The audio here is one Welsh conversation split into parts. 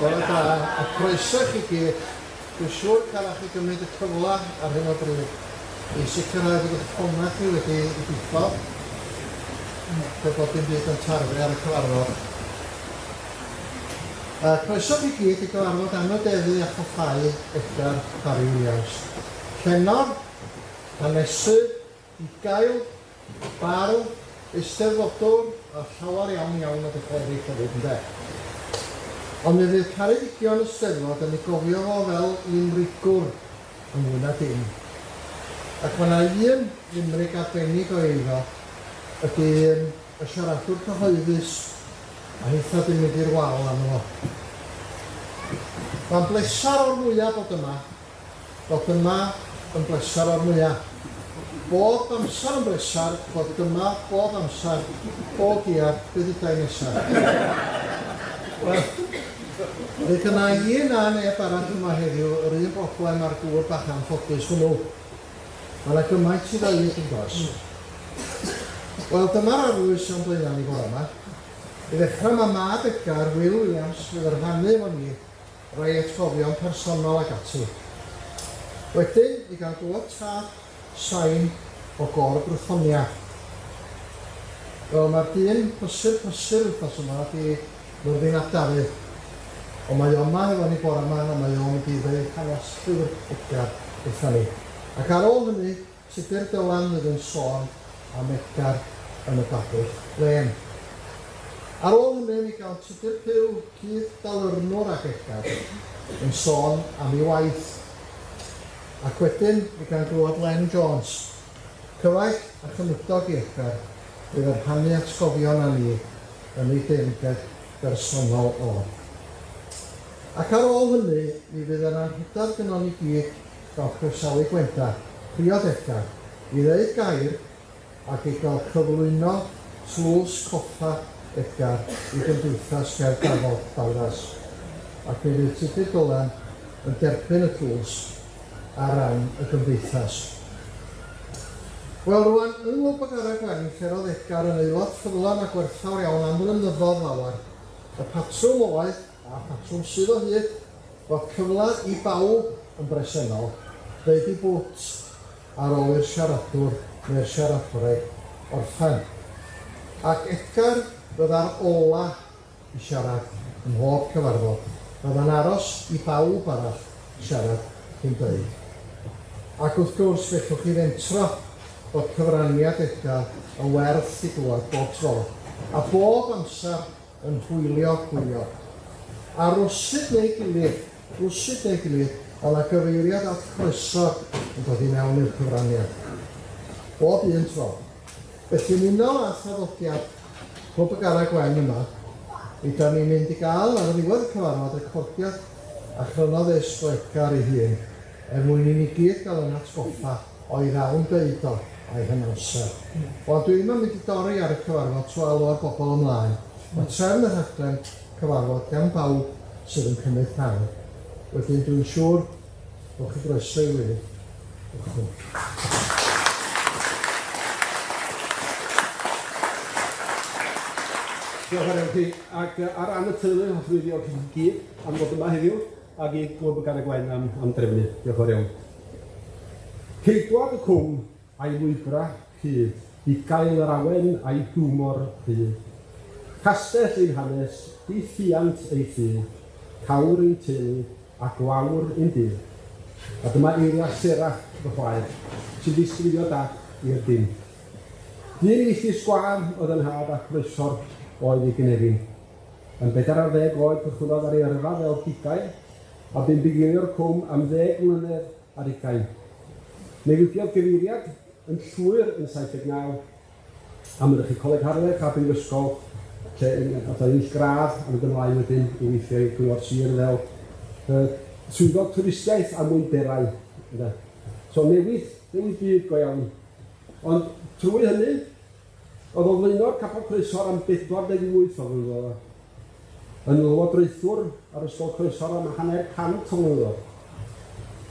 A croeso chi gyd, dwi'n siŵr cael chi gymryd y cyfle ar hyn o bryd i sicrhau bod eich ffonau chi wedi diffo, bod dim byd yn tarfu ar y cyfarfod. Croeso chi gyd i gyfarfod anodeddu a choffau Edgar Parry Llenor, hanesydd, ugail, barw, eisteddfodwr a llawer iawn o bethau eraill hefyd ynde. Ond mi fydd Caredigion y Steddfod yn ei gofio fo fel limrigwr yn mwy na dim. Ac mae yna un limrig arbennig o eiddo ydy y siaradwr cyhoeddus a hitha dim mynd i'r wal am fo. Mae'n blesar o'r mwyaf bod yma yn blesar o'r mwyaf. Bob amser yn blesar, bod yma bob amser, bob diar, bydd y dau nesaf. Roedd yna un a neb arall yma heddiw, yr un broblem ar gŵr bach anffodus hwnnw. Mae yna gymaint sydd â yn dos. Wel, dyma'r arwys o'n blaenau ni bore yma. I ddechrau mae mab Edgar, Will Williams, fydd yr rhannu efo ni, rai atgofion personol ag ati. Wedyn, i gael glwad tad, sain o gor brythoniaeth. Wel, mae'r dyn pysur wythnos yma di Myrddin ap Dafydd. Ond mae o yma efo ni bore yma, a mae o'n mynd i ddweud hanes llyfr Edgar wrtha ni. Ac ar ôl hynny, Tudur Dylan fydd yn sôn am Edgar yn y Babyll Wen. Ar ôl hynny, mi gael Tudur Pyw Cydd Dalyrnwr ag Edgar yn sôn am ei waith. Ac wedyn, mi gael glwad Len Jones. Cyfaith a chynydog i Edgar fydd yr rhannu atgofion â ni yn ei deyrnged bersonol o. Ac ar ôl hynny, mi fydd yn anhydar gyda ni gyd gael croesawu gwenda, priod Edgar, i ddeud gair ac i gael cyflwyno tlws coffa Edgar i gymdeithas Gaergafol Dawras. Ac mi fydd Tudur Dylan yn derbyn y tlws ar ran y gymdeithas. Wel, rwan, yng Clwb y Garreg Wen, lle roedd Edgar yn aelod ffyddlon a gwerthawr iawn am flynyddoedd lawr. Y patrwm oedd, a patrwm sydd o hyd, bod cyfle i bawb yn bresennol, ddeud i bwt ar ôl i'r siaradwr neu'r siaradwraig orffen. Ac Edgar fydda'r ola i siarad ym mhob cyfarfod. Fydda'n aros i bawb arall siarad cyn dweud. Ac wrth gwrs, fellwch chi fentro bod cyfraniad Edgar yn werth i glwad bob tro, a bob amser yn hwylio. A rwsyd neu gilydd, ond y gyfeiriad at croeso yn dod i mewn i'r cyfraniad. Bob un tro. Felly muno â thraddodiad Clwb y Garreg Wen yma, da ni'n mynd i gael ar y ddiwedd y cyfarfod recordiad a chrynodd o Edgar ei hun, mwyn i ni gyd gael yn atgoffa o'i ddawn deud o a'i hynamser. Wel, dwi'n mynd i dorri ar y cyfarfod trwy alw ar bobl ymlaen. Mae trefn y rhaglen cyfarfod gan bawb sydd yn cymryd rhan. Wedyn dwi'n siŵr bod chi groeso i wyli. Diolch yn fawr chi. Ac ar ran y teulu, hoffwn i ddiolch i gyd am fod yma heddiw ac i Clwb y Garreg Wen am drefnu. Diolch yn fawr. Ceidwad y cwm a'i lwybra hyd i gael yr awen a'i hiwmor hyd. Castell ein hanes, dithiant ei ffydd, cawr ein teulu a gwawr ein dydd. A dyma eiria serach fy chwaer, sy'n disgrifio da i'r dim. Dyn i ddilli sgwar oedd yn had a chroesor oedd ei gynefin. Yn 40 oed cychwynnodd ar ei yrfa fel gigair, a bu'n buginio'r cwm am 10 mlynedd ar 20. Newidiodd gyfeiriad yn llwyr yn 79, a mynych i Coleg Harlech a Brifysgol, lle oedd ein gradd am y ymlaen wedyn i weithio i Gwyllgor Sir fel swyddog twristiaeth a mwynderau. So newid byd go iawn. Ond trwy hynny, oedd o flaeno'r capel croesor am 48 o flynyddoedd. Yn lywodraethwr ar ysgol croesor am 100 o flynyddoedd.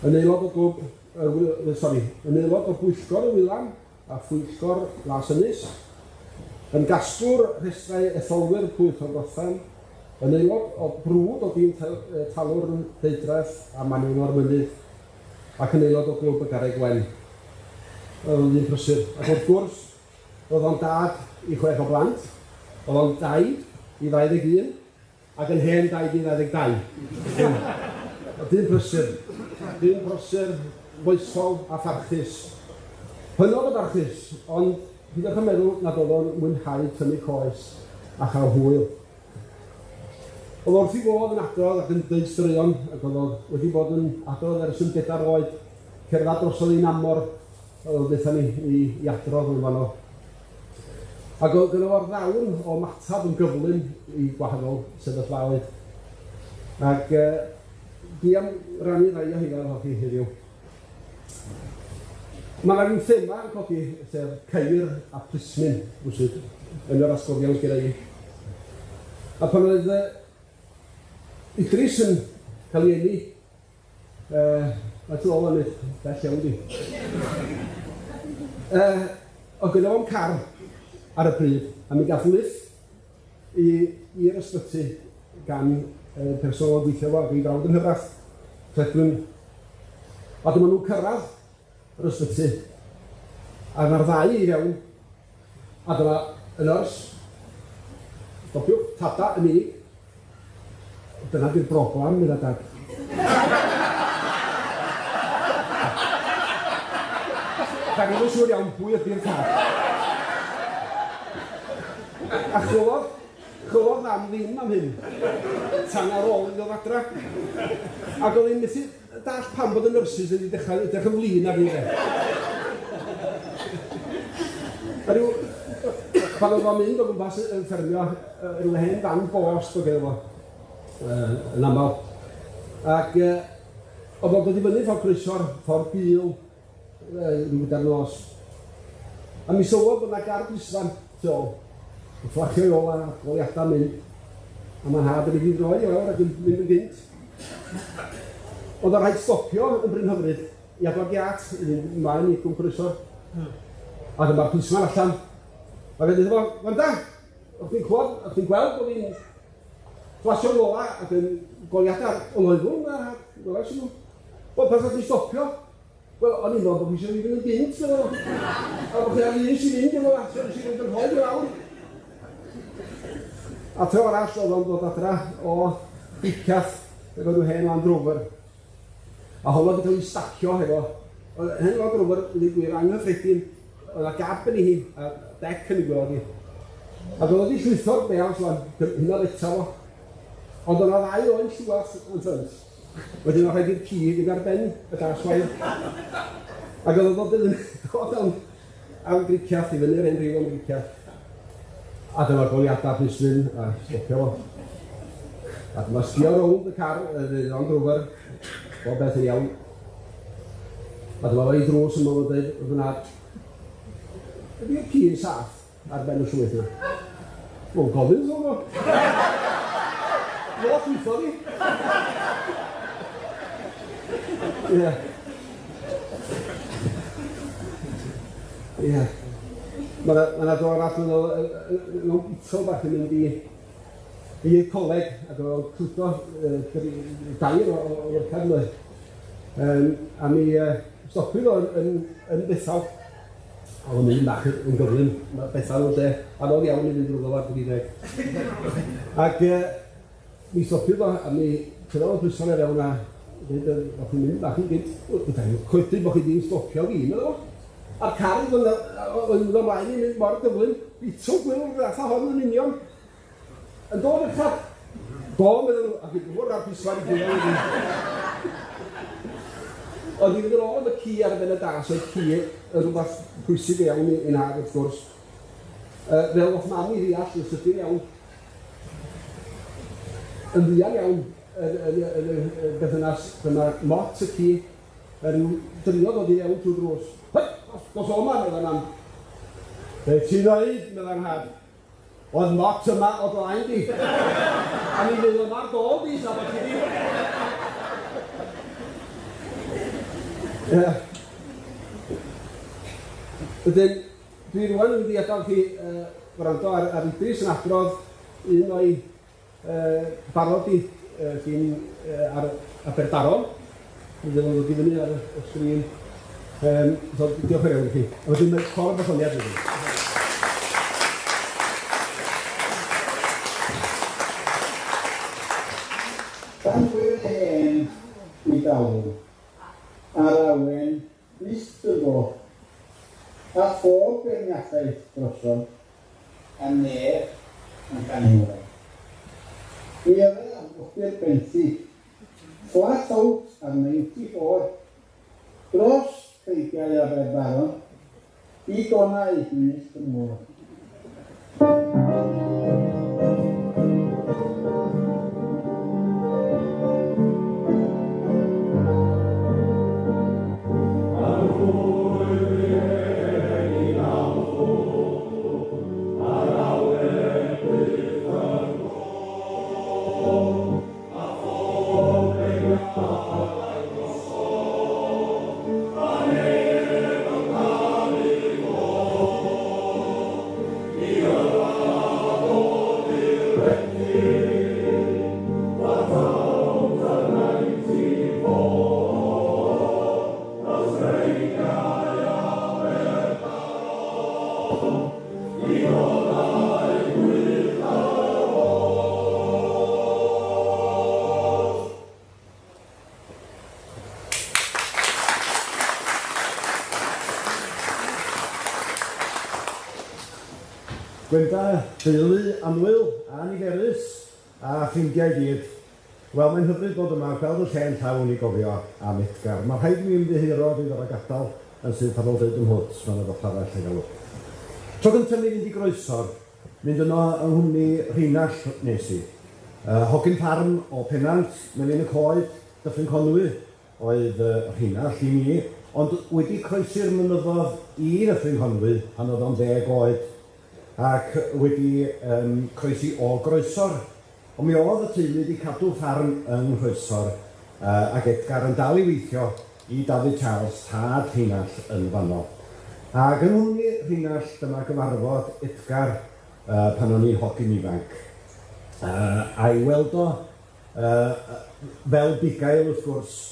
Yn aelod o bwyllgor y Wylam a phwyllgor Las Ynys. Yn gasgwr rhestrau etholwyr Pwyll o'r Rothan, Yn aelod o brwd o dîm talw'r deidraeth a Maniwn o'r Mynydd ac yn aelod o Clwb y Garreg Wen. Oedd o'n un prysur. Ac wrth gwrs, oedd o'n dad i 6 o blant, oedd o'n daid i 21 ac yn hen daid i 22. Dyn prysur boesol a pharchus. Hynod o barchus, ond hyd o'ch yn meddwl nad oedd o'n mwynhau tynnu coes a chael hwyl. Oedd wrth i fod yn adrodd ac yn dweud straeon, ac oedd wedi bod yn adrodd ers 4 oed, cerdded drosodd i'n amor, oedd ddeitha ni i adrodd yn fanno. Ac oedd gyda fo'r ddawn o matab yn gyflym i gwahanol sefyllfaoedd. Ac di am rannu rai o hynny efo chi heddiw. Mae yna ryw thema yn codi, sef ceir a plismin, rwysyd, yn yr asgofion gyda i. A pan oedd Idris yn cael ei eni, mae tu ôl yn eich bell iawn di. O gyda fo'n car ar y pryd, a mi gath lyth i'r ysbyty gan person o'n gweithio fo ac ei frawd yn hyfrath, Rhaglen. A dyma nhw'n cyrraedd yr ysbyty, a yna'r ddau i fewn, a dyma y nyrs, stopiwch, tada yn unig, dyna di'r broblam, mynd a dad. Da ni'n siŵr iawn pwy ydy'r car. A chlywodd am ddim am hyn, tan ar ôl i ddod adra. Ac oedd hi'n methu dall pam bod y nyrsys wedi dechrau edrych yn flin ar hynny. A ryw, pan oedd o'n mynd o gwmpas yn ffermio, ryw hen fan bost o gyda fo. Yn aml. Ac oedd o'n dod i fyny ffordd croeso'r ffordd bil rhyw gyda'r nos. A mi sylwodd bod yna gar blisfan tu ôl. Yn fflachio i ôl a goliadau mynd. A mae'n had yn ei droi i lawr ac yn mynd yn gynt. Oedd o'n rhaid stopio yn Bryn Hyfryd i adrodd giat i fynd ymlaen i gwm croeso. A dyma'r plisman allan. A fe dweud fo, Wanda, o'ch chi'n gweld bod fi'n flasio'n ola ac yn goliadau olwyddwn a gwela sy'n nhw. Wel, pas o'ch chi'n stopio? Wel, o'n i'n meddwl bod chi eisiau fynd yn gynt, a bod chi ar un sy'n mynd efo asio, sy'n mynd yn hoi i lawr. A tro arall oedd o'n dod adra o bicath efo nhw hen Land Rover. A hwn oedd yn cael ei stacio hefo. Hen Land Rover, wedi gwir, anghyffredin, oedd a gab yn ei hun, a dec yn ei gweld hi. Ac oedd wedi llwytho'r bel, hyn oedd eto fo. Ond o'na 2 oen llwas yn ffyns. Wedyn o'ch rhaid i'r cig yn ar ben y daswain. Ac oedd o'n dod am griciath i fyny'r un rhyw am griciath. A dyma'r goliadau plismin a stopio fo. A dyma sgio rownd y car, y Land Rover, o beth yn iawn. A dyma fo'i drws yn mynd o dweud, oedd yna, ydy'r cig saff ar ben y llwyth yna. Wel, gofyn o'n o. Wel, chwytho ni. Ie. Ie. Mae yna do arall yn o'n bitol bach yn mynd i coleg ac o'n cwto 2 o wercad mwy. A mi stopwyd o'n Bethal. A o'n mynd bach yn gyflym, Bethal o lle anodd iawn i fynd drwy ar 30. Ac mi stopwyd o, a mi cyrraedd o bryson ar ewn a dweud, o'ch chi'n mynd bach yn gynt, coedyn bod chi ddim stopio fi, meddwl o. A'r car oedd yn mynd ymlaen i mynd mor gyflym, bito gwyrdd o'r fatha hon yn union. Yn dod yn ffad, meddwl, ac yn gwybod ar bysfad i gwybod wedi. Oedd i fynd yn ôl y ci ar y ben y das, oedd ci yn rhywbeth pwysig iawn i'n hag wrth gwrs. Fel o'ch mam i ddeall yn sydyn iawn. Yn ddian iawn yn y berthynas dyma mot y ci yn drio ddod i iawn trwy drws. Os o ma, meddwl am. Be ti'n dweud, meddwl had. Oedd mot yma o blaen di. A mi meddwl yma'r dod i, sa bod ti di. Wedyn, dwi rwan yn mynd i adael chi gwrando ar Idris yn adrodd un o'i barod gyn ar Aberdaron. Bydd yn dod i fyny ar y sgrin. So, diolch yn iawn i chi. A wedyn mae'n cor barddoniaeth i fi. Pan gwir hen i galw, ar awen ddisgyfo, a phob beirniadaeth drosodd, a neb yn ganhwyrau. Mi oedd y amgylchwyr benthyg, flat out ar 94, dros creigiau a Aberdaron, i gonau gwyllt y môr. Gwenda teulu amwyl a niferus a ffrindiau gyd. Wel, mae'n hyfryd bod yma, fel y llen llawn i gofio am Edgar. Mae rhaid mi ymddihiro fydd o'r gadael yn sydd pan o dweud ym hwt, mae'n oedd o arall ei galw. Tro gyntaf ni fynd i groeso'r, mynd yno yng nghwmni Rhinall nes i. Hogyn ffarm o Pennant, Melin y Coed, Dyffryn Conwy, oedd Rhinall i mi, ond wedi croesi'r mynyddodd i Dyffryn Conwy pan oedd o'n 10 oed. Ac wedi croesi o groesor. Ond mi oedd y teulu wedi cadw ffarm yng Nghroesor ac Edgar yn dal i weithio i David Charles, tad Rhinall yn fanno. Ac yng nghwmni Rhinall dyma gyfarfod Edgar pan o'n i'n hogyn ifanc. A'i weld o fel bugail wrth gwrs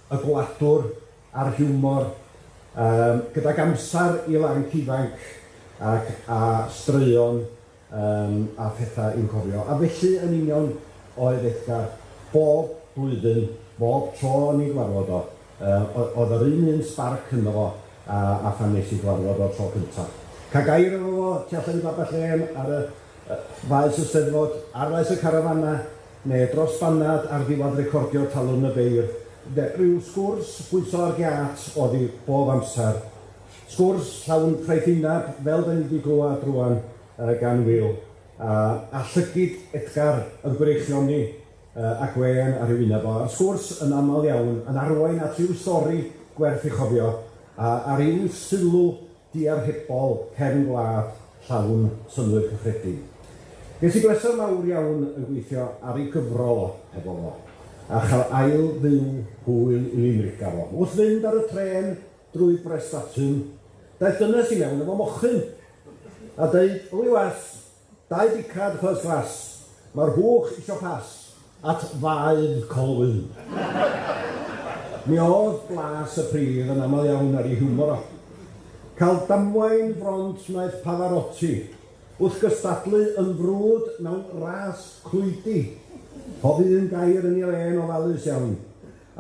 y gladwr a'r hiwmor gydag amser i lanc ifanc ac a straeon a phethau i'w cofio. A felly yn union oedd Edgar bob blwyddyn, bob tro ni gwarfod o. Oedd yr un sbarc yno fo a phan nes i gwarfod o'r tro cyntaf. Ca gair efo fo, tu allan i Baballen ar y faes y Steddfod, ar faes y Carafana, neu dros banad ar ddiwedd recordio talwn y beir. Rhyw sgwrs bwyso ar giat oedd i bob amser. Sgwrs llawn traethinab, fel da ni wedi glywed rwan gan Wil, a llygyd Edgar yn gwreichion ni ac Wen ar ei wyneb o. A'r sgwrs yn aml iawn yn arwain at ryw stori gwerth i chofio a ryw sylw diarhebol cefn gwlad llawn synwyr cyffredin. Ges i bleser mawr iawn yn gweithio ar ei gyfrol o hefo fo a chael ail fyw hwyl i Limerick ar o. Wrth fynd ar y tren drwy Prestatyn, daeth dynes i mewn efo mochyn a dweud, Lewis, 2 dicad first class, mae'r hwch isio pas at faedd Clwb. Mi oedd blas y prif yn aml iawn ar ei hiwmor o. Cael damwain front wnaeth Pavarotti, wrth gystadlu yn frwd mewn ras clwydi. Hofi yn gair yn ei len o falus iawn.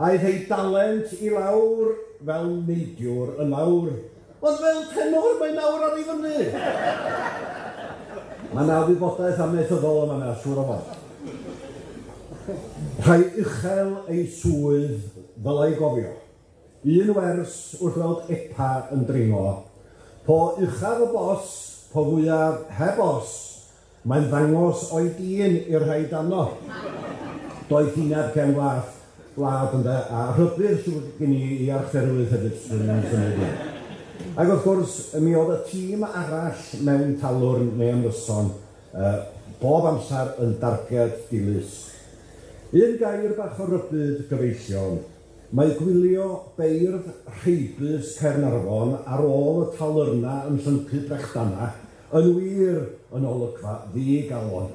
Aeth ei dalent i lawr fel neidiwr yn lawr. Ond fel tenor mae nawr ar ei fyny. Mae naw wybodaeth amaethyddol yma na, siŵr o fod. Rhai uchel ei swydd fel ei gofio. Un wers wrth weld epa yn dringo. Po uchaf y bos, po fwyaf heb os, mae'n ddangos o'i dyn i'r rhai dano. Doedd hineb cefn gwlad ynddo, a rhybu'r sydd gen i archerwydd hefyd sy'n symud. Ac wrth gwrs, mi oedd y tîm arall mewn talwrn neu ymryson bob amser yn darged dilys. Un gair bach o rybydd gyfeillion, mae gwylio beirdd rheibus Caernarfon ar ôl y talyrna yn llyncu brechdana yn wir yn olygfa ddi-galon.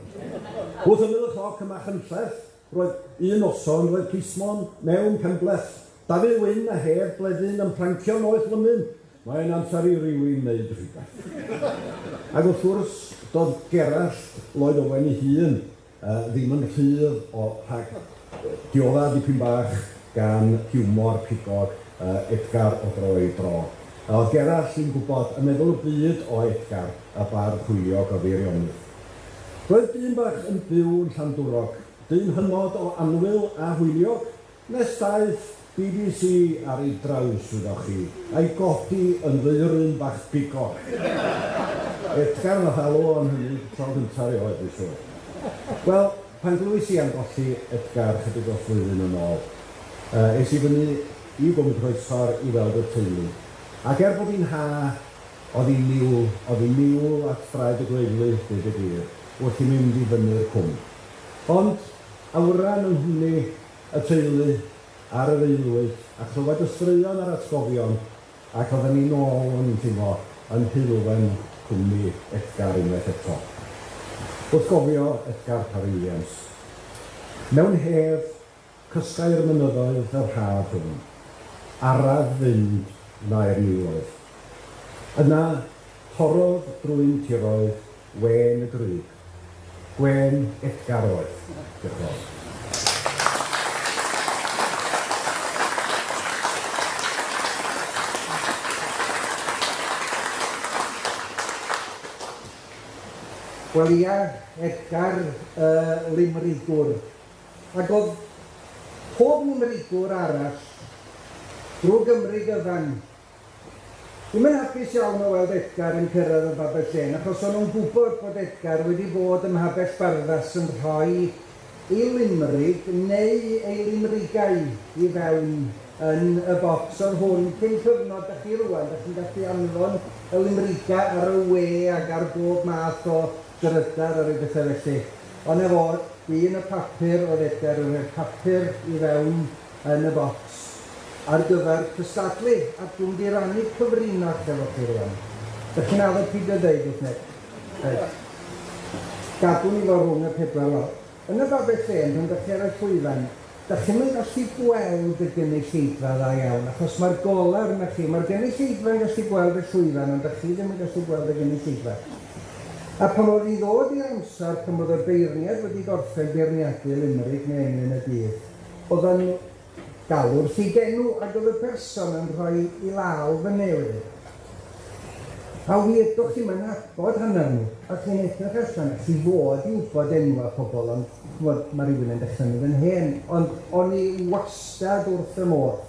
Wrth ymyl y cloc yma chynlleth, roedd un noson roedd Plismon mewn cymbleth. Dafydd Wyn a heb bleddyn yn prancio noeth lymyn. Mae'n amser i rywun wneud rhywbeth. Ac wrth gwrs, doedd Gerallt Lloyd Owen ei hun ddim yn rhydd o rhag dioddau dipyn bach gan hiwmor pigog Edgar o dro i dro. Oedd Gerallt yn gwybod y meddwl y byd o Edgar a bardd hwyliog o feirionydd. Roedd dyn bach yn byw yn Llandwrog, dyn hynod o anwyl a hwyliog, nes daeth BBC ar ei draws wyddoch chi, a'i godi yn ddeiryn bach bigog. Edgar nath alw am hynny tro gyntaf erioed i siŵr. Wel, pan glwys i am golli Edgar chydig o flwyddyn yn ôl, es i fyny i Gwmni Croesffordd i weld y teulu. Ac bod hi'n ha, oedd hi'n niwl at ffraid y gweithlu, dweud y gwir, wrth i mynd i fyny'r cwm. Ond, awran yn hynny y teulu ar yr eilwyd, a chlywed y straeon a'r atgofion, ac oedden ni nôl yn teimlo yn hilwen cwmni Edgar unwaith eto. Wrth gofio Edgar Parry. Mewn hef, cysgau'r mynyddoedd yr haf hwn, araf fynd na'r niwloedd. Yna, torodd drwy'n tiroedd wen y grug. Gwen Edgar oedd. Diolch yn fawr. Wel ia, Edgar limrigwr. Ac oedd pob limrigwr arall drwy Gymru gyfan. Dwi'n mynd hapus iawn o weld Edgar yn cyrraedd y Babellen, achos o'n nhw'n gwybod bod Edgar wedi bod ym Mhabell Barddas yn rhoi ei limrig neu ei limrigau i fewn yn y bocs o'r hwn cyn cyfnod â chi rwan. Da chi'n gallu anfon y limriga ar y we ac ar bob math o drydar ar ei bethau felly. Ond efo, un y papur oedd Edgar yn rhoi papur i fewn yn y bocs ar gyfer cystadlu, a dwi'n di rannu cyfrinach efo chi rwan. Dych chi'n addo pidio dweud wrth neb. Gadw ni fo rhwng y pedwar lawr. Yn y Babellen, dwi'n dych chi ar y llwyfan, dych chi'n mynd gallu gweld y gynulleidfa dda iawn, achos mae'r golar yna chi, mae'r gynulleidfa'n gallu gweld y llwyfan, ond dych chi ddim yn gallu gweld y gynulleidfa. A pan oedd i ddod i'r amser, pan oedd y Deyrnged wedi gorffen beirniadu limrig neu englyn y dydd, oedd yn galw'r ffigenw ac oedd y person yn rhoi i law fy newydd. A wedwch chi'n mynd abod hynny nhw, a chi'n edrych allan, chi fod i wybod enwa pobl, ond mae rhywun yn dechrau mynd yn hen, ond o'n i wastad wrth y modd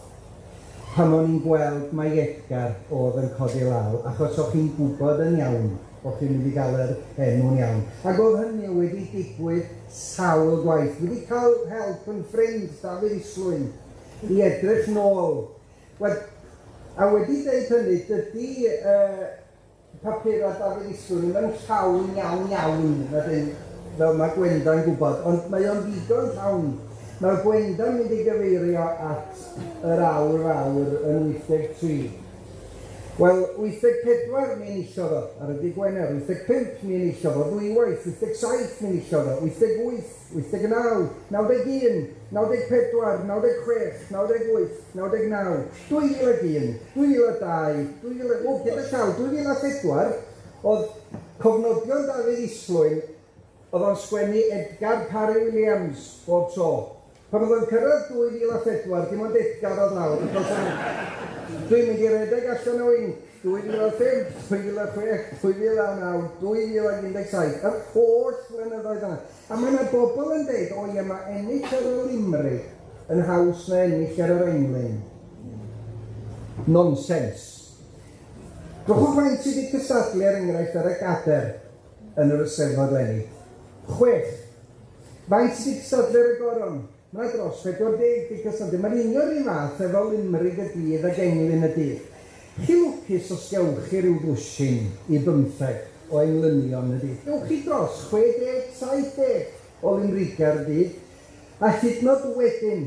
pan o'n i'n gweld mae Edgar oedd yn codi law, achos o'ch chi'n gwybod yn iawn bod chi'n mynd i gael yr enw'n iawn. Ac oedd hynny wedi digwydd sawl gwaith. Wedi cael help yn ffrind Dafydd Islwyn i edrych nôl. A wedi dweud hynny, dydy papurau Dafydd Islwyn yn llawn iawn, fel mae Gwenda'n gwybod, ond mae o'n ddigon llawn. Mae'r Gwenda'n mynd i gyfeirio at yr awr fawr yn 83. Wel, 84 mi'n isiodd o ar y dydd Gwener, 85 mi'n isiodd o ddwywaith, 87 mi'n isiodd o, 88, 89, 91, 94, 96, 98, 99, 2001, 2002, gyda llaw, 2004, oedd cofnodion Dafydd Islwyn, oedd o'n sgwennu Edgar Parry Williams bob tro. Pan oedd o'n cyrraedd 2004, dim ond Edgar oedd nawr, dwi'n mynd i redeg allan o un, 2005, 2006, 2009, 2017, yr holl flynyddoedd yna. A mae yna bobl yn dweud, o ie, mae ennill ar y limrig yn haws na ennill ar yr englyn. Nonsens. Rwchwch faint sydd wedi cystadlu ar enghraifft ar y gader yn yr Eisteddfod Lenni? 6. Faint sydd wedi cystadlu ar y goron? Mae dros 40 wedi cystadlu. Mae'n union un fath efo limrig y dydd ac englyn y dydd. Chi lwcus os gewch chi ryw ddwsin i 15 o englynion y dydd. Gewch chi dros 60, 70 o limriga'r dydd. A hyd yn oed wedyn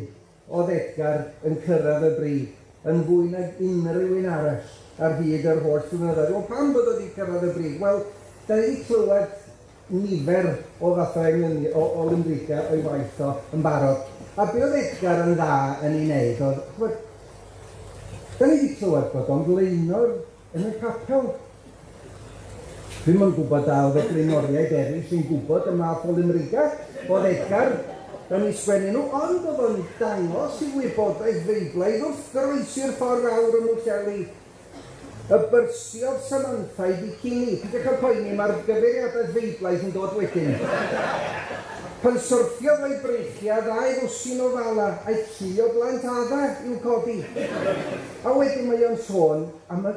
oedd Edgar yn cyrraedd y bryd yn fwy na unrhyw un arall ar hyd yr holl flynyddoedd. Wel, pam bod oedd i cyrraedd y bryd? Wel, da ni wedi clywed nifer o fathau o limrigau o'i waith o yn barod. A be oedd Edgar yn dda yn ei wneud oedd, da ni wedi clywed bod o'n blaenor yn y capel. Dwi'n yn gwybod a oedd y blaenoriaid eraill sy'n gwybod y math o limrigau oedd Edgar yn ei sgwennu nhw, ond oedd o'n dangos I wybodaeth feiblaidd wrth groesi'r ffordd awr y Mwllheli. Y byrsiodd Samantha I bikini. Pidwch yn poeni, mae'r gyfeiriadaeth feiblaidd yn dod wedyn. Pan syrthiodd o'i breichiau, ddau ddwsin o fala, a'i ci o blant adda i'w codi. A wedyn mae o'n sôn am y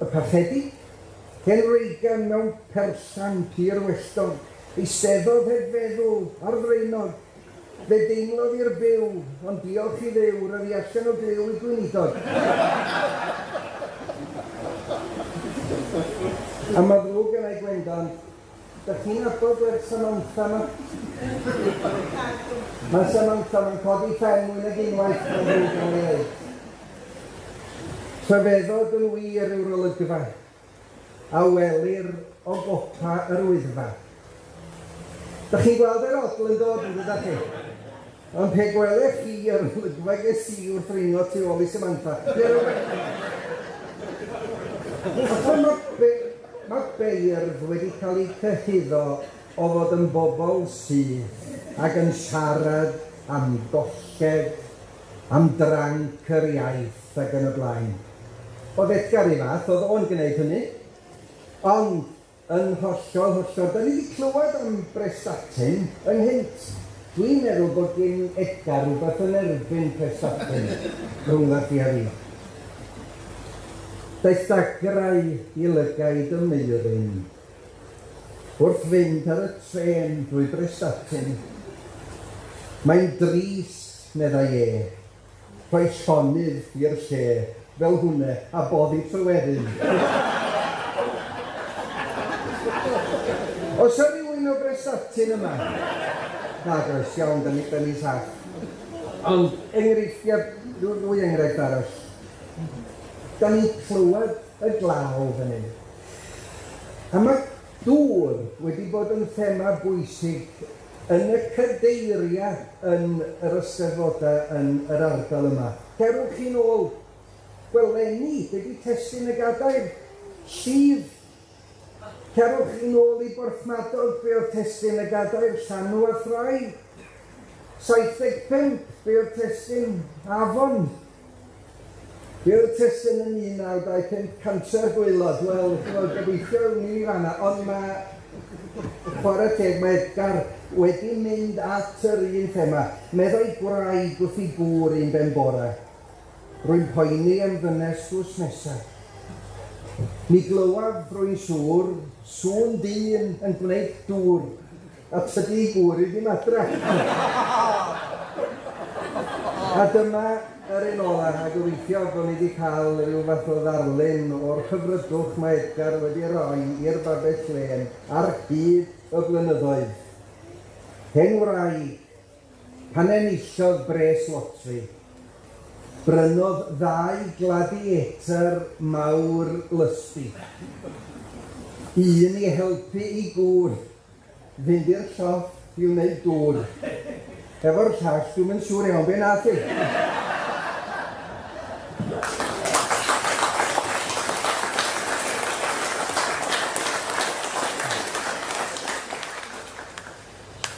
parchedu. Hen Rhaglen mewn persan pur weston, eisteddodd heb feddwl ar ddreinog. Fe deimlodd i'r byw, ond diolch I Dduw, roedd I allan o glyw I gweinidog. A mae ddrwg yn ei gwendon, dych chi'n abod o'r Samantha yma? Mae Samantha yn codi ffen mwy nag unwaith mae'n ddrwg yn ei wneud. Trefeddod yn wir yw'r olygfa, a welir o gopa yr wyddfa. Dych chi'n gweld yr odl yn dod yn dydach chi? Ond pe gwelech chi yr olygfa ges I wrth ringo tu ôl I Samantha. Mae beirdd wedi cael ei cyhuddo o fod yn bobl sydd ac yn siarad am golled, am dranc yr iaith ac yn y blaen. Oedd Edgar I fath, oedd o'n gwneud hynny, ond yn hollol, da ni wedi clywed am prestatyn ynghynt. Dwi'n meddwl bod gen Edgar rhywbeth yn erbyn prestatyn rhwng ar fi a fi. Daeth dagrau I lygaid y Meiryn wrth fynd ar y tren drwy Prestatyn. Mae'n dris, meddai rhoi sionydd i'r lle fel hwnna a boddi Tryweryn. Os yw rhywun o Prestatyn yma? Nag oes, iawn, da ni saff. Ond enghreifftiau, ddwy enghraifft arall. Da ni'n clywed y glaw fan hyn. A mae dŵr wedi bod yn thema bwysig yn y cadeiria yn yr Eisteddfodau yn yr ardal yma. Cerwch chi nôl, gweleni, wedi testun y gadair, llif. Cerwch chi nôl I Borthmadog, be oedd testun y gadair, Llanw a Thrai. 75, be oedd testun Afon. Be oedd testun yn 1925, cancer gwaelod. Wel, gobeithio ni fanna, ond mae chwarae teg, mae Edgar wedi mynd at yr un thema. Meddai gwraig wrth I gŵr un ben bora. Rwy'n poeni am ddynes drws nesaf. Mi glywaf rwy'n siŵr, sŵn dyn yn gwneud dŵr, a tydi gŵr I ddim adra. A dyma yr un ola, a gobeithio bod ni wedi cael rhyw fath o ddarllen o'r hyfrydwch mae Edgar wedi rhoi i'r babell len ar hyd y blynyddoedd. Hen wraig, pan enillodd bres lotri, brynodd 2 gladiator mawr lysdi. Un I helpu I gŵr, fynd i'r lloff I wneud dŵr. Efo'r llall, dwi'n mynd siŵr iawn be nath I.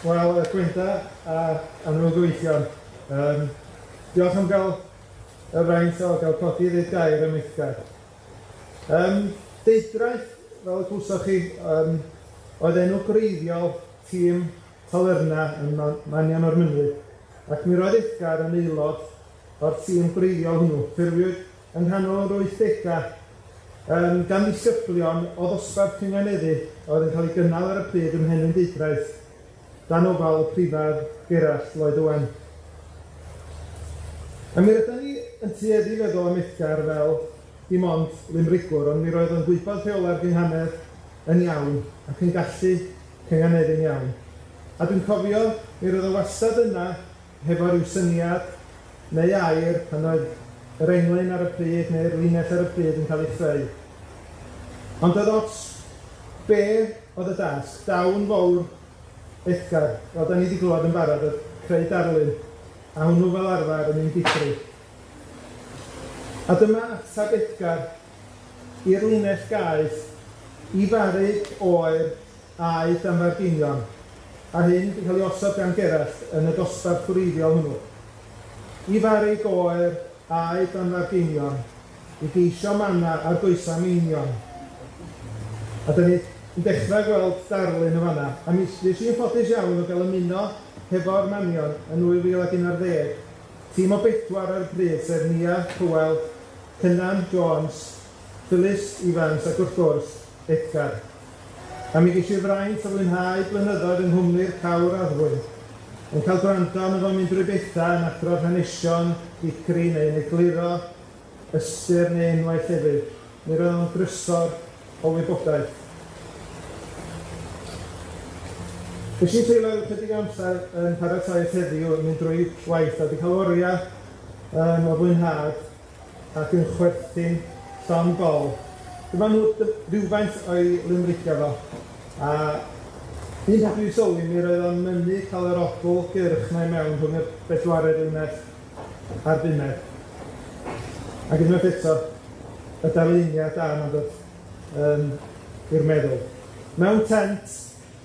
Wel, Gwynta a anwyl gweithion. Diolch am gael y fraint o gael codi ddeud gair ym Edgar. Deidraeth, fel y gwswch chi, oedd enw greiddiol tîm Talerna yn Manion o'r Mynydd, ac mi roedd Edgar yn aelod o'r tîm greiddiol hwnnw. Ffurfiwyd yng nghanol yr 80au gan ddisgyblion o ddosbarth Cynganeddu oedd yn cael ei gynnal ar y pryd ym Mhenrhyn Deidraeth dan ofal y prifad Gerallt Lloyd Owen. A mi rydyn ni yn tueddu feddwl am Edgar fel dim ond limrigwr, ond mi roedd yn gwybod rheola'r gynghanedd yn iawn ac yn gallu cynganeddu'n iawn. A dwi'n cofio, mi roedd y wastad yna hefo rhyw syniad neu air pan oedd yr englyn ar y pryd neu'r linell ar y pryd yn cael ei chreu. Ond oedd ots Be oedd y dasg? Dawn fawr Edgar, fel da ni wedi glywed yn barod, y creu darllen, a hwnnw fel arfer yn ein digri. A dyma atab Edgar i'r linell gaeth i farrig oer aed am farginion, a hyn wedi cael ei osod gan Gerallt yn y dosbarth gwreiddiol hwnnw. I farrig oer aed am farginion, i geisio manna ar goesa meinion. A da ni yn dechrau gweld darllen y fanna, a mi nes i'n ffodus iawn o gael ymuno hefo'r manion yn 2011, tîm o 4 ar y pryd, sef Nia, Hywel, Cynan, Jones, Phyllis, Ifans ac wrth gwrs Edgar. A mi geisio fraint o fwynhau blynyddoedd yng Nghymru'r Cawr Addwyn, yn cael gwrando am efo mynd drwy bethau yn adrodd hanesion, dicri neu'n egluro, ystyr neu unwaith hefyd. Mi roedd o'n drysor o wybodaeth. Fes i'n teimlo chydig amser yn paratoi'r heddiw yn mynd drwy waith a wedi cael oriau o fwynhad ac yn chwerthin llon bol. Dyma nhw rhywfaint o'i limricio fo. A un peth dwi'n sylwi, mi roedd o'n mynnu cael yr ogl gyrch na i mewn rhwng y 4 uned a'r 5. Ac unwaith eto, y darluniau da yma'n dod i'r meddwl. Mewn tent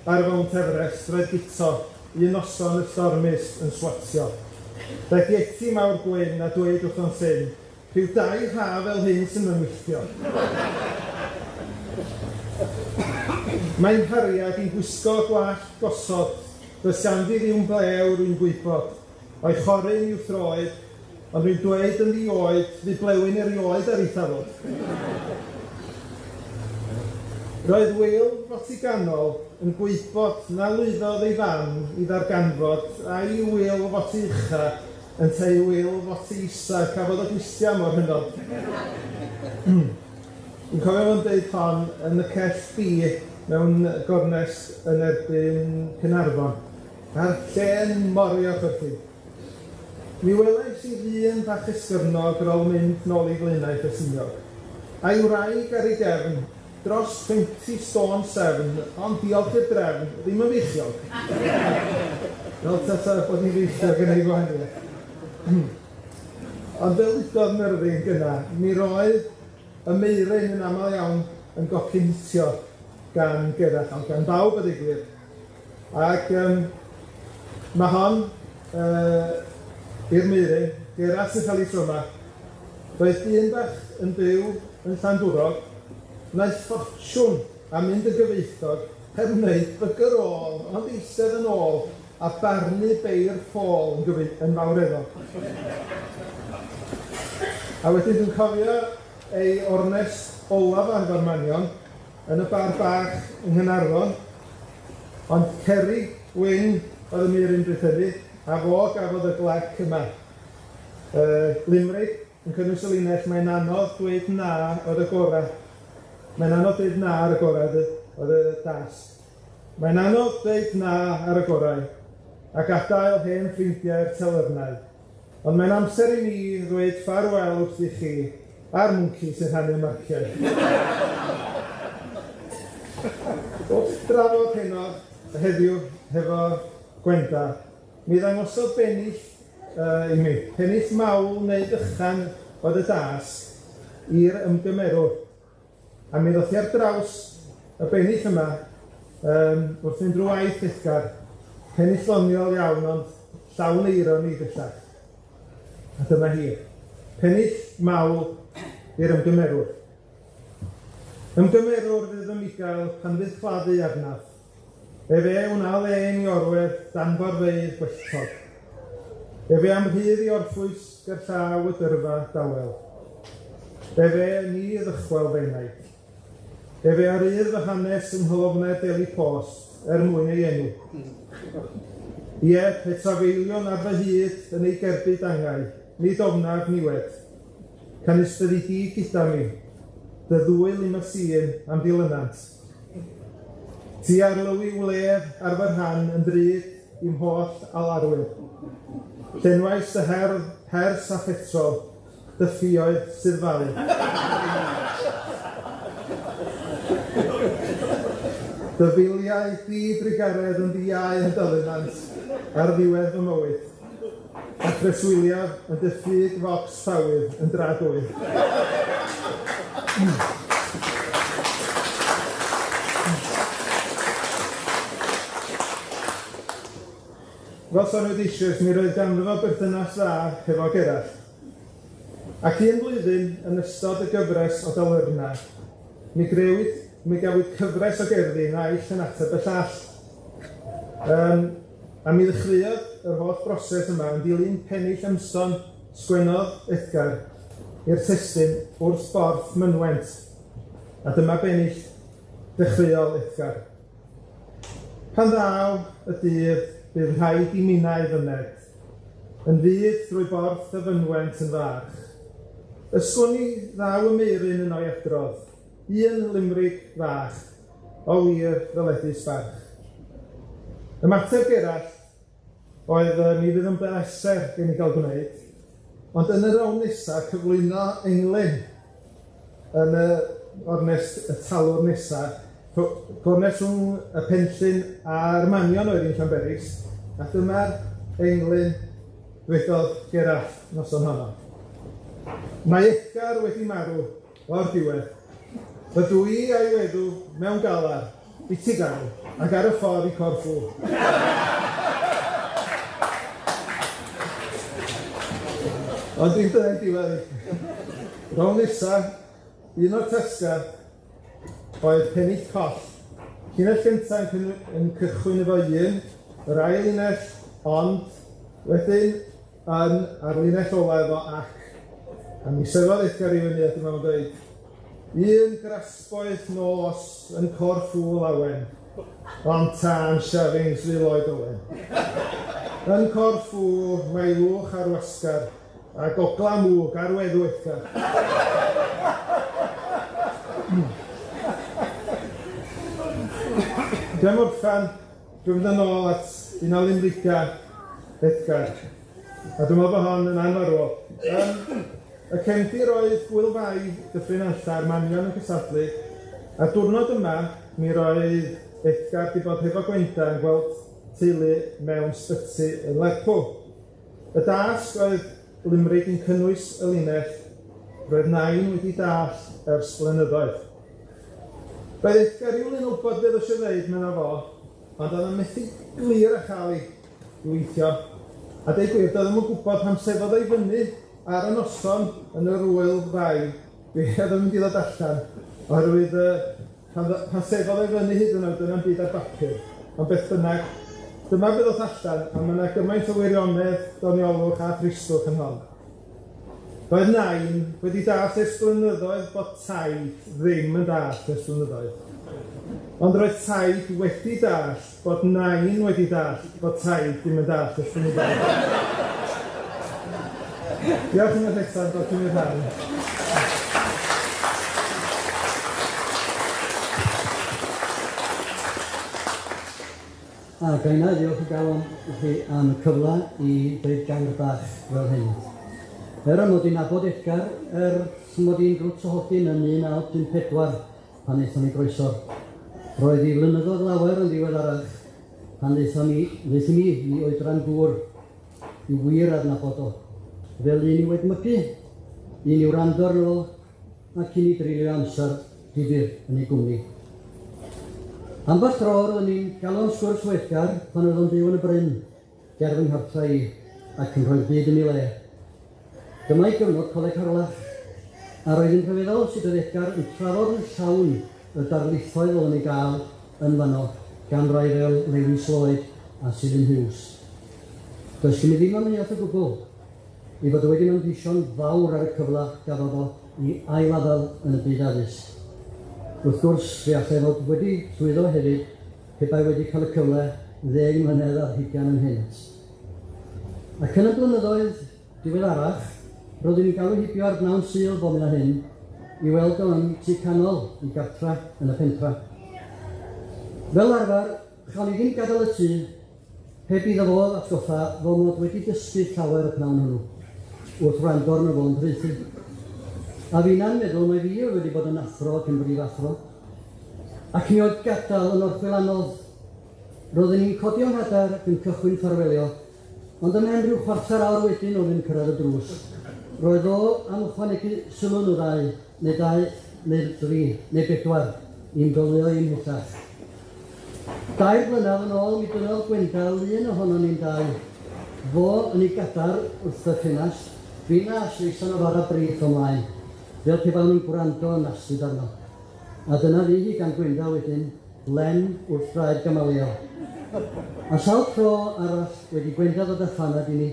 ar y Mount Everest, roedd gito un noson y stormus yn swatio. Daeth ieti mawr gwyn a dweud wrth o'n llyn, rhyw 2 haf fel hyn sy'n ymwythio. Mae'n Parry ac yn gwisgo gwallt gosod, does ganddi ddim blew rwy'n gwybod, o'i choryn i'w throed, ond rwy'n dweud yn ddioed, fu blewyn erioed ar ei thafod. Roedd Wil Fotiganol yn gwybod na lwyddodd ei fan i ddarganfod a'i Wil Foti ucha yn tei Wil Foti isa cafodd o gwistia mor hynod. Yn cofio fo'n deud hon yn y cell B mewn gornes yn erbyn Cynarfon, a'r lle'n morio chwrthi. Mi welais i ddyn bach esgyrnog ar ôl mynd nôl i Flaenau Ffesiniog. A'i wraig ar ei gefn, dros 20 stone 7, ond diolch i'r drefn, ddim yn feichiog. Fel tata bod ni'n feichiog yn ei gwahaniaeth. Ond fel udodd Myrddin gyna, mi roedd y meirin yn aml iawn yn gocyn hitio gan Gerallt, ond gan bawb y digwydd. Ac mae hon i'r meirin, Gerallt yn cael ei tryma. Roedd dyn bach yn byw yn Llandwrog, wnaeth ffortiwn a mynd yn gyfeithog heb wneud bygyr ôl, ond eistedd yn ôl a barnu beir ffôl yn fawreddog. A wedyn dwi'n cofio ei ornes olaf a hefo'r manion yn y bar bach yng Nghanarfon, ond Ceri Wyn oedd y meirin brythynnu, a fo gafodd y glec yma. Limerick yn cynnwys y linell, mae'n anodd dweud na oedd y gorau. Mae'n anodd dweud na ar y gorau oedd y dasg. Mae'n anodd dweud na ar y gorau, ac adael hen ffrindiau'r telyrnau. Ond mae'n amser i mi ddweud ffarwel wrth i chi a'r mwnci sy'n rhannu'r marciau. Wrth drafod heno heddiw hefo Gwenda, mi ddangosodd bennill i mi, pennill mawl neu dychan oedd y dasg i'r ymgymerwr. A mi ddoth i ar draws y bennill yma wrth fynd drwy waith Edgar, pennill ddoniol iawn ond llawn eiron i bellach. A dyma hi, pennill mawl i'r ymgymerwr. Ymgymerwr fydd y Migael pan fydd chladdu arnaf. Efe wna len i orwedd danforfeidd gwelltog. Efe am rhydd i orffwys ger llaw y dyrfa dawel. Efe ni ddychwel fenaid. Efe ar rydd fy hanes yng nghlofnau Deli Post mwyn ei enw. Ie, petrafeilion ar fy hyd yn ei gerbyd angau, nid ofnaf niwed. Can ystyddi di gyda mi, dy ddwy limasin am dilynant. Ti arlywi wledd ar fy rhan yn drud i'm holl alarwyr. Llenwais dy hers a phetrol, dy ffioedd sydd falu. Dyfiliau di-drigaredd yn diau yn dolinant ar ddiwedd fy mywyd, a preswyliaf yn diffyg focs ffawydd yn dragwydd. Fel son wedi eisiau, mi roedd ganddo fo berthynas dda hefo Gerallt. Ac un blwyddyn yn ystod y gyfres o dalyrna, mi gafwyd cyfres o gerddi naill yn ateb y llall. A mi ddechreuodd yr holl broses yma yn dilyn pennill ymson sgwennodd Edgar i'r testun wrth borth mynwent. A dyma bennill dechreuol Edgar. Pan ddaw y dydd bydd rhaid i minnau fyned, yn fydd drwy borth y fynwent yn fach. Ysgwni ddaw y meirin yn o'i adrodd, un limrig fach, o wir ddyledus bach. Ymateb Gerallt oedd mi fydd yn bleser gen i gael gwneud, ond yn yr awn nesaf cyflwyno englyn yn y talwr nesaf, gornes rhwng y penllyn a'r manion oedd yn Llanberis, a dyma'r englyn dwedodd Gerallt noson honno. Mae Edgar wedi marw o'r diwedd. Rydw i a'i weddw mewn galar, i ti garw, ac ar y ffordd i Corfu. Ond dim dyna'n diwedd. Rôl nesaf, un o'r tasgau oedd pennill coll. Llinell gyntaf yn cychwyn efo un, yr ail linell, ond wedyn ar linell ola efo ac. A mi sefyll Edgar i fyny, a dyma fo'n dweud, un grasboeth nos yn Corfu lawen, ond tan shavings fi Lloyd Owen. Yn Corfu mae lwch ar wasgar, a gogla mwg ar weddw Edgar. Dwi'n orffan, dwi'n mynd yn ôl at un o limriga Edgar, a dwi'n meddwl bod hon yn anfarwol. Y cefndir oedd gwylfau Dyffryn Allar manion yn cysadlu, a diwrnod yma mi roedd Edgar wedi bod hefo Gwenda yn gweld teulu mewn sbyty yn Lerpwl. Y dasg oedd limrig yn cynnwys y linell, roedd nain wedi dall ers blynyddoedd. Roedd Edgar i'w lun wybod beth eisiau dweud mewn fo, ond oedd yn methu glir a chael ei weithio. A deud gwir, doedd ddim yn gwybod pam sefodd ei fyny ar y noson yn yr wyl fai, fi oedd yn mynd i ddod allan, oherwydd pan sefodd ei fyny hyd yn oed yna'n byd ar bapur. Ond beth bynnag, dyma bydd oedd allan, a mae yna gymaint o wirionedd, doniolwch a thristwch yn hon. Roedd nain wedi dall ers blynyddoedd bod taid ddim yn dall ers blynyddoedd. Ond roedd taid wedi dall bod nain wedi dall bod taid ddim yn dall ers blynyddoedd. Diolch yn eich eto, bod chi'n mynd rhan. A gaina, diolch i gael am y cyfle i dweud gair bach fel hyn. Mod i'n nabod Edgar, mod i'n grwt o hodyn yn 1954 pan eithon ni groeso. Roedd i flynyddoedd lawer yn ddiweddarach pan eithon ni oedran gŵr i wir adnabod o. Fel un i wedmygu, un i'w rando arno fo, ac un i drilio amser difyr yn ei gwmni. Ambell tro roeddwn ni'n galon sgwrs o Edgar pan oedd o'n byw yn y Bryn, ger fy nghartra i, ac yn rhoi byd yn ei le. Dyma i gyfnod coleg harlach, a roedd yn rhyfeddol sut oedd Edgar yn trafod yn llawn y darlithoedd oedd yn ei gael yn fanno, gan rai fel Lewis Lloyd a Stephen Hughes. Does gen i ddim amheuaeth o gwbl, i fod wedi manfeisio'n fawr ar y cyfle gafodd o i ailafel yn y byd addysg. Wrth gwrs, fe allai fod wedi llwyddo hefyd, pe bai wedi cael y cyfle 10 mlynedd ar 20 yn hynt. Ac yn y blynyddoedd diweddarach, roeddwn i'n galw hibio ar bnawn Sul bob hyn a hyn, i weld o yn tu canol i gartra yn y pentra. Fel arfer, chael i ddim gadael y tŷ, heb iddo fo atgoffa fod mod wedi dysgu llawer y pnawn hwnnw, wrth wrando arno fo yn rhaethu. A fi na'n meddwl mai fi wedi bod yn athro ac yn brif athro. Ac mi oedd gadael yn orchwil anodd. Roedden ni'n codio'n hadar ac yn cychwyn ffarwelio, ond yn rhyw chwarter awr wedyn oedd yn cyrraedd y drws. Roedd o am ychwanegu sylw nhw ddau, neu dau, neu dri, neu bedwar, i'n golio i'n hwtach. 2 blynedd yn ôl, mi dynodd Gwendal un ohono ni'n dau. Fo yn ei gadar wrth y ffenast, fi'n a Asleison o fara brith ymlaen, fel pe fawn ni'n gwrando yn asid arno. A dyna fi hi gan Gwendal wedyn, len wrth draed Gamalio. A sawl tro arall wedi Gwendal ddod â phanad i ni,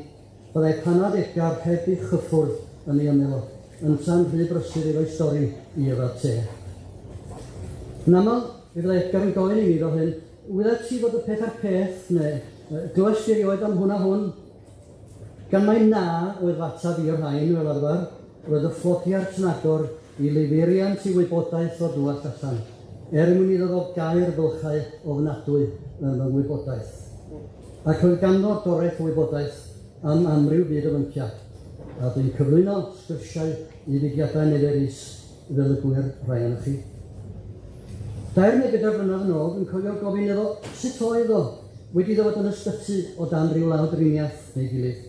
byddai panad Edgar heb ei chyffwrdd yn ei ymelo, yn tan rhy brysur efo'i stori i efo te. Yn aml, fe fyddai Edgar yn gofyn i mi fel hyn, wydda ti fod y peth ar peth, neu glywes ti erioed am hwn a hwn? Gan mai na oedd fatab i'r rhain fel arfer, roedd y fflodiart yn agor i leifuriant i wybodaeth o dŵall allan, mwyn iddo fod gair fylchau ofnadwy yn y wybodaeth. Ac oedd ganddo doreth wybodaeth am amryw byd o fyncia, a dwi'n cyflwyno sgyrsiau i fudiadau neferus fel y gwir rhai yna chi. 2 neu 4 blynedd yn ôl, dwi'n cofio gofyn iddo sut oedd o wedi ddod yn ysbyty o dan ryw lawdriniaeth neu gilydd.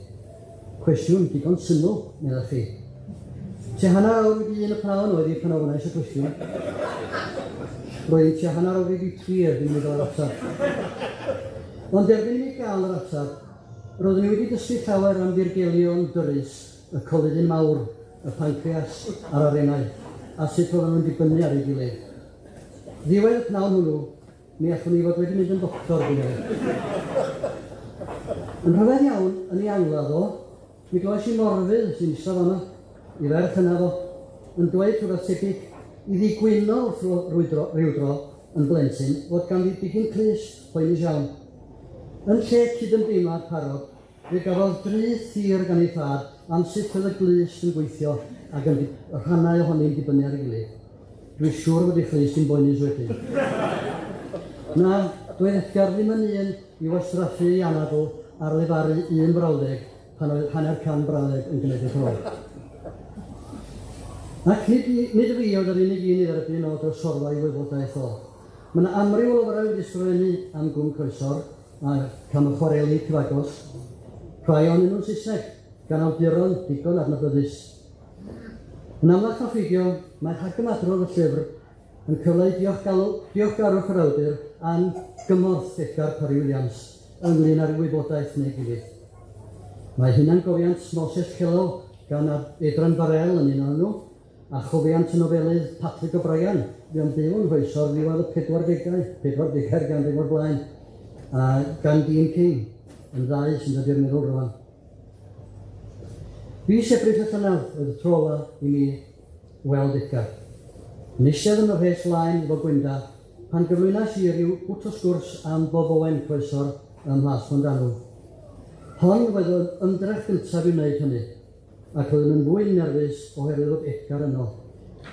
Cwestiwn digon syml, meddwl chi. Te hanner awr wedi un y pnawn oedd i pan ofynnau eisiau cwestiwn. Roedd te hanner awr wedi 3 dwi'n meddwl yr atab. Ond erbyn i gael yr atab, roeddwn i wedi dysgu llawer am ddirgelion dyrus, y colyddyn mawr, y pancreas a'r arenau, a sut roedden nhw'n dibynnu ar ei gilydd. Ddiwedd y pnawn hwnnw, mi allwn ni fod wedi mynd yn doctor dwi'n meddwl. Yn rhyfedd iawn, yn ei angladd o, mi glywes i morfydd sy'n eistedd fanno, i ferch yna fo, yn dweud rhywbeth tebyg i ddigwyno wrth rhywdro yn blentyn fod ganddi digyn clust poenus iawn. Yn lle cydymdeimlad parod, fe gafodd 3 thir gan ei thad am sut oedd y glust yn gweithio ac yn rhannau ohoni'n dibynnu ar ei gilydd. Dwi'n siŵr fod ei clust yn boenus wedyn. Na, doedd Edgar ddim yn un i wastraffu ei anadl ar lefaru 1 brawddeg pan oedd 100 brawddeg yn gwneud ei rhoi. Ac nid y fi oedd yr unig un i dderbyn o drosorfa i wybodaeth o. Mae yna amryw o lyfrau wedi ysgrifennu am Gwm Croesor a cam y chwareli cyfagos. Rhai o'n nhw'n Saesneg, gan awduron digon adnabyddus. Yn amlach o ffeidio, mae rhagymadrodd y llyfr yn cyfleu diolchgarwch yr awdur am gymorth Edgar Parry ynglyn â'r wybodaeth neu gilydd. Mae hynna'n gofiant Moses Cello gan Edran Farrell yn un o'n nhw, a chofiant y nofelydd Patrick O'Brien, fu'n byw yn Croesor ddiwedd y 40au ganrif o'r blaen, a gan Dean King, yn ddau sy'n dod i'r meddwl rwan. Fi Sebryd y llynedd oedd y trola i mi weld Edgar. Nisedd yn y rhes laen efo Gwenda, pan gyflwynas i ryw gwt o sgwrs am Bob Owen Croesor ym Mhlas Fondanw. Hon oedd yn ymdrech gyntaf i wneud hynny, ac roedd yn fwy nerfus oherwydd oedd Edgar yno.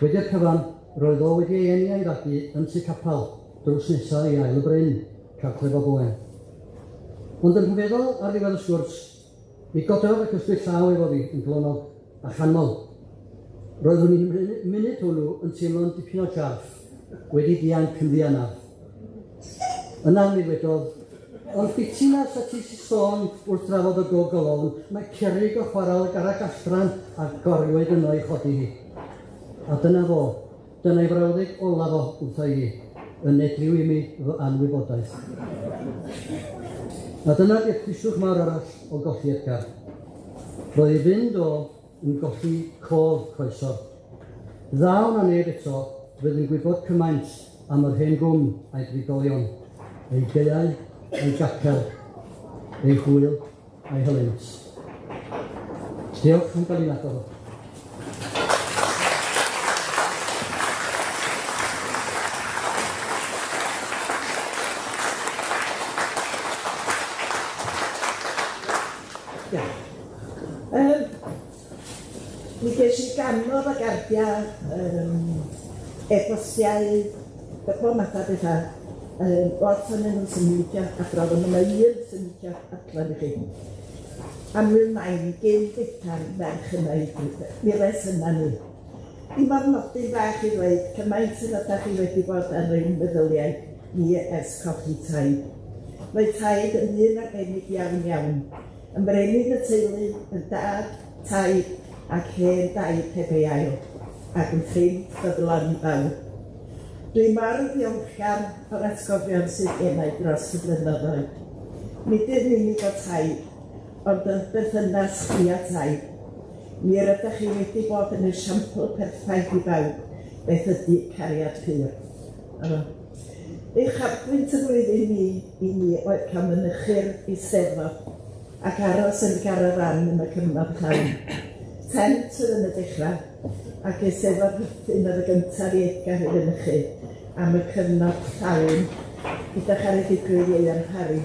Wedi'r cyfan, roedd o wedi ei eni a'i fagu yn tu capal drws nesaf i ail y bryn, cartref Bob Owen. Ond yn rhyfeddol ar ddiwedd y sgwrs, mi gododd ac ysbryd llaw efo fi yn glonol a chanmol. Roeddwn i'n munud hwnnw yn teimlo'n dipyn o jarff, wedi dianc yn ddianaf. Yna mi wedodd, ond bitinas a ti si sôn wrth drafod y gogolon, mae cerrig o chwarael Garreg Wen a gorwyd yno i chodi hi. A dyna fo, dyna'i frawddeg olaf o wrtha i, yn edryw i mi fy anwybodaeth. A dyna di'r cwiswch mawr arall o golli Edgar. Roedd ei fynd o yn golli cof Croesor. Ddaw na neb eto fydd yn gwybod cymaint am yr hen gwm a'i drigolion, ei geau, ei gacel, ei hwyl, a'i helynt. Diolch yn cael ei nadol. Mi ges i ganol o gardiau e-bostiau, diplomata bethau, wrth hynny nhw'n symudio adrodd, ond yma un symudio adrodd i chi. Am wyl nain, gyn bethau'n ferch yna i mi res yna ni. Dim ond nodyn bach i ddweud, cymaint yn ydych chi wedi bod yn ein meddyliau ni ers colli taid. Mae taid yn un arbennig iawn iawn, yn brenin y teulu, yn dad, taid ac hen daid heb ei ail, ac yn ffrind ffyddlon fawr. Dwi mor ddiolchgar o'r atgofion sydd gennau dros y blynyddoedd. Nid yn unig o taid, ond y berthynas chi a taid. Mi ydych chi wedi bod yn esiampl perffaith i bawb beth ydy cariad pyr. Eich hapwynt y flwyddyn i ni oedd cael mynychu'r Eisteddfod ac aros yn garafan yn y cyfnod llawn. Tent oedd yn y dechrau ac Eisteddfod hyffyn oedd y gyntaf i Edgar i fynychu am y cyfnod llawn gyda charedigrwydd Ieuan Parry.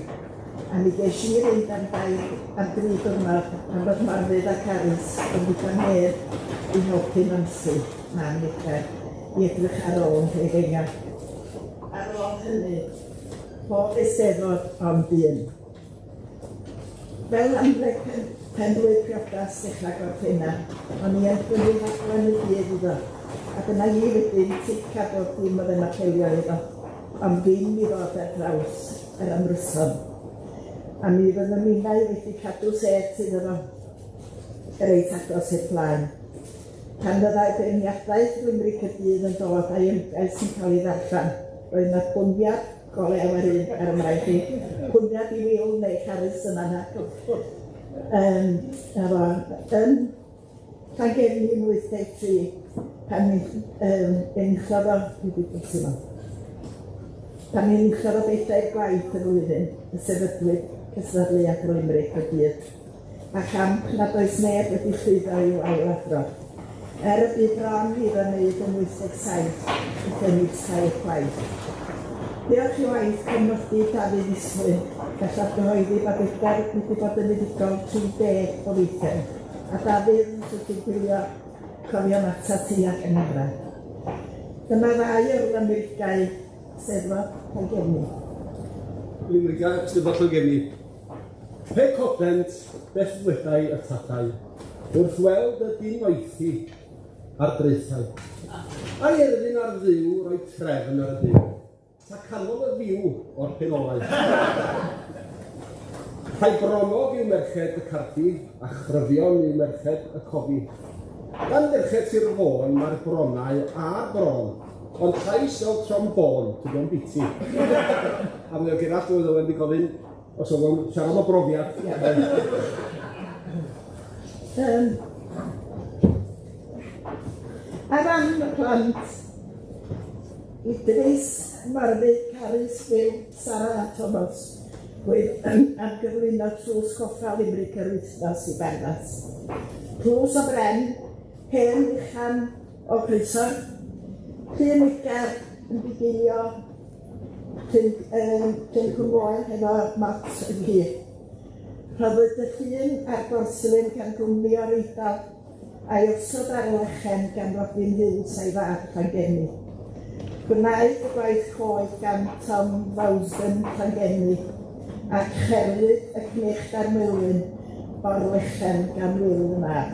A mi ges i'r un am 3 diwrnod am bod Morfydd ac Arys yn ddigon neb i helpu Nancy, mam Edgar, i edrych ar ôl ei fenga. Ar ôl hynny, pob Eisteddfod ond un. Fel amreg penblwydd priodas dechrau Gorffenna, o'n i yn brynu rhaglen y byd iddo, ac yna i wedyn tica bod dim oedd yn apelio iddo, ond ddim i fod ar draws yr amryson. A mi fydd y minnau wedi cadw set iddo fo, reit agos i'r blaen. Pan fyddai beirniadaeth Limerick y dydd yn dod a'i ymgais sy'n cael ei ddarllen, roedd yna bwniad golew ar un ar ymraid i, bwniad i Will neu Harris yna yna. Yn Llangefni 1983, pan enillodd o, pan enillodd o 4 gwaith y flwyddyn, y sefydlwyd cystadleuaeth Limerick y byd, a champ nad oes neb wedi llwyddo i'w ailadro. Er y bydd bron iddo wneud yn 87 i gynnig 7 gwaith. Diolch i waith cefnogi Dafydd Iswyn, gallaf gyhoeddi bod Edgar wedi bod yn unigol 30 o weithiau, a Dafydd yn sydd yn gwylio cofio mata ti ac yn arfer. Dyma 2 o'r Amerigau Steddfod Llangefni. Limerica, Steddfod Llangefni. Pe codent beth ddwedau y tadau, wrth weld y dynwaethi a'r dreithau. A erfyn ar ddiw roi trefn ar y ddiw, ta canodd y ddiw o'r penolaeth. Rhai bronog i'w merched y cardi, a chryfion i'w merched y cofi. Gan merched Sir Fôn mae'r bronau a'r bron, ond llais fel trombôn, ti'n gwybod biti. A mae o gerall oedd wedi gofyn, os oedd o'n siarad o brofiad. Ar ran y plant, Idris, Morfydd, Carys, Will, Sarah a Thomas, oedd am gyflwyno trws coffa Limerick yr wythnos i bernas. Plws o bren, hen uchan o Grysor, Llun Edgar yn bigilio Llun Cwmboen efo mat yn hir. Rhoddwyd y llun a'r gorslun gan gwmni o'r Eidal a'i osod ar y lechen gan Robin Hills a'i fab Llangefni. Gwnaed y gwaith coed gan Tom Fawsden Llangefni ac cherwyd y cnicht ar Mylwyn o'r lechen gan Will y mab.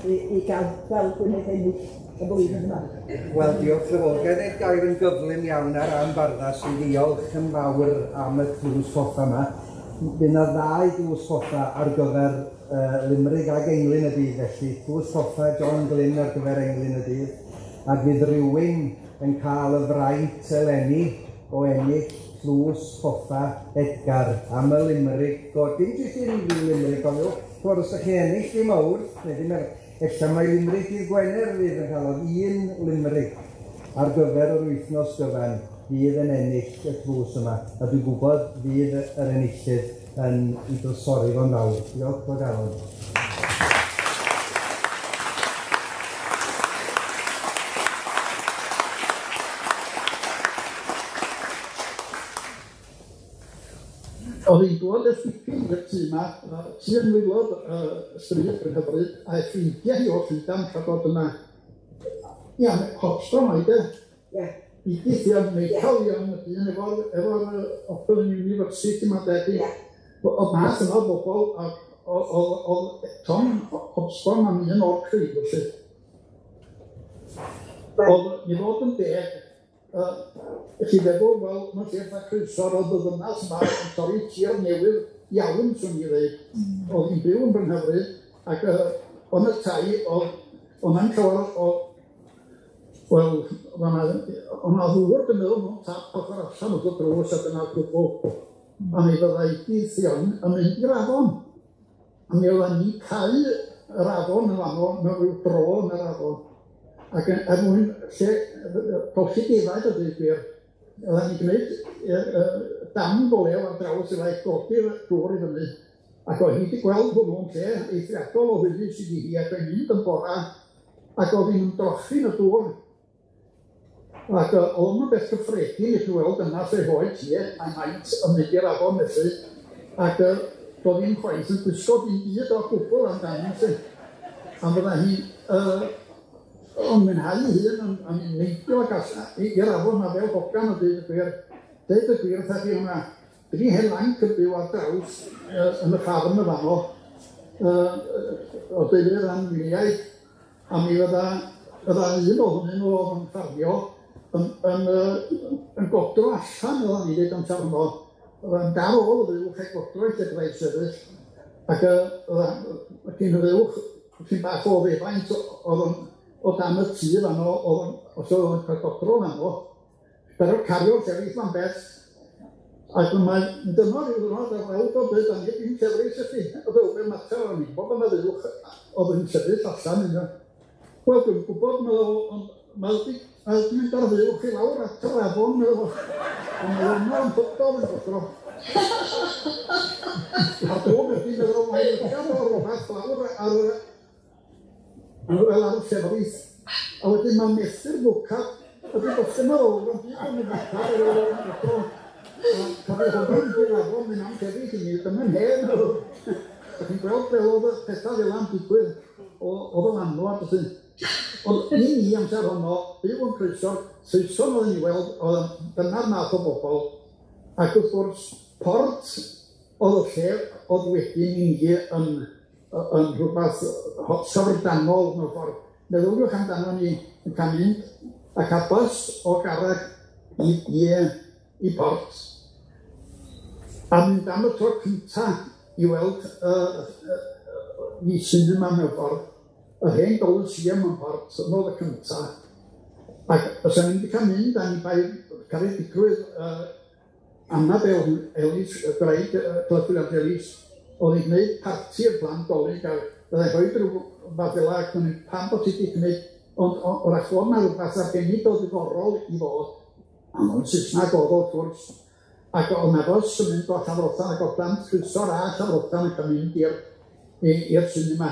I gael gweld Gwynedd ennill y blwyddyn yma. Wel, diolch yn fawr. Gen i'r gair yn gyflym iawn ar ran barddas i ddiolch yn fawr am y drws coffa yma. Bydd yna 2 drws coffa ar gyfer Limerick ac Englyn y dydd felly. Drws coffa John Glyn ar gyfer Englyn y dydd. Ac fydd rhywun yn cael y fraint eleni o ennill drws coffa Edgar am y Limerick. Dim jyst unrhyw Limerick, cofiwch. Os ydych chi ennill dim awr, ella mae Limerick i'r Gwener fydd yn cael 1 Limerick ar gyfer yr wythnos gyfan fydd yn ennill y drws yma. A dwi'n gwybod fydd yr enillydd yn i drysori fo'n fawr. Diolch o galon. Oedd hi'n dod ers dipyn i'r tŷ yma, tu'n wylod stryd yn hyfryd, a'i ffrindiau hi o Llundain tra bod yna. Ia, hotstrom o'i de. I gyddiad meical iawn y dyn efo'r Open University yma dedi. Oedd mas yna o bobl, oedd Tom Hotstrom am un o'r cryd, felly. Oedd ni fod yn deg, chi feddwl, wel, mae'n lle eitha croeso'r o ddynas yma yn torri tir newydd iawn, swn i ddweud. Oedd hi'n byw yn Brynhyfru, ac o'n y tai, o'n yn llawer o, wel, o'na ddŵr yn meddwl mewn tap ochr allan wrth o drws a dyna'r gwbl. A mi fyddai gweithio'n yn mynd i'r afon. A mi oedden ni cau yr afon yn fanno, mewn rhyw dro yn yr afon. Ac mwyn lle golchi defaid o dweud gwir, oedden ni'n gwneud dam golew ar draws i rhaid godi'r dŵr i fyny. Ac oedd hi wedi gweld hwnnw'n lle eithriadol o hwnnw sydd i hi ac oedd mynd yn bora ac oedd hi'n drochi'n y dŵr. Ac oedd yn beth cyffredin i chi weld yna lle hoed hi, a'i maint yn mynd i'r afon felly. Ac doedd hi'n chwaith yn gwisgo dim byd o gwbl amdani sy. A fydda hi o'n mwynhau hun yn neidio i'r afon yma fel hogan o dweud y gwir. Dweud y gwir, ta di hwnna. Dwi hen lanc yn byw ar draws yn y ffarm y fanno. O dweud anwyliaeth. A mi fydda un o hwnnw nhw oedd yn ffarmio yn godro allan oedden ni dweud amser yno. Oedd yn dar ôl y ddiwch e godro eich edrych sefyll. Ac gyn y ddiwch, sy'n bach o ddefaint o dan y tŷ fanno, os oedd yn cael godro fanno. Pero cario'r sefyll fan beth. Ac mae'n dyma rhyw ddwrnod a weld o beth, a ni ddim sefyll y ffyn. Oedd ewn mater o'n i, bod yna ddiwch oedd yn sefyll allan yna. Wel, dwi'n gwybod, mae wedi mynd ar ddiwch i lawr at yr afon, ond mae yna yn bwydol yn godro. A dwi'n wedi meddwl mae'n lygar o rhywbeth lawr ar y sefyll. A wedyn mae'n methu'r bwcad, a dwi'n bosyn ar ôl yn byd yn y bwcad ar ôl yn godro. Cafodd hwnnw'n dwi'n afon mynd am sefyll i mi, dyma'n hen. Ac yn gweld fel oedd y pethau fel am digwydd oedd y lanwad. Ond ni amser honno, byw yn croeso'r Saeson oedd ni weld, dyna'r math o bobl. Ac wrth gwrs, port oedd y lle oedd wedyn ni yn rhywbeth syfrdanol mewn ffordd. Meddwliwch amdano ni yn cael mynd ac a bus o Garreg i port. A mynd am y tro cyntaf i weld i sinema mewn ffordd. Y hen Coliseum yn port, yn oedd y cyntaf. Ac os o'n wedi cael mynd, a ni bai caredigrwydd Annabel Ellis, Graig, Clwb y Ellis, oedd hi'n gwneud parti'r plant golyg, a byddai'n rhoi rhyw fath fel ac yn pan bod ti wedi gwneud, ond o'r achor na rhywbeth arbennig o ddiddorol i fod, a mae'n Saesneg oedd o'r gwrs. Ac o'n afos yn mynd o Llanfroddan, ac o plant Chryso'r a Llanfroddan ac yn mynd i'r sinema.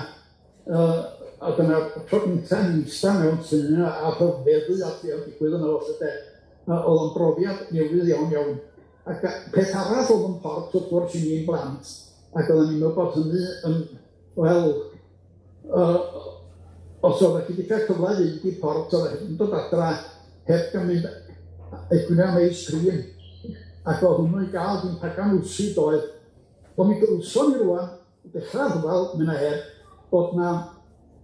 A dyna'r tro gyntaf yn eistedd mewn sinema a hyfeddu at fi o'n digwydd yn oes y de. Oedd yn brofiad newydd iawn. Ac peth arall oedd yn port wrth gwrs i ni'n blant. Ac oedden ni'n meddwl bod hynny yn, wel, os oedd chi wedi cael cyfle i fynd i port, oedd e'n dod adra heb gael mynd egwyno am ei sgrin. Ac oedd hwnnw i gael dwi'n pagan wsid oedd. Ond mi gwrwson ni rwan, dechrau rhywbeth, mynd a heb, bod na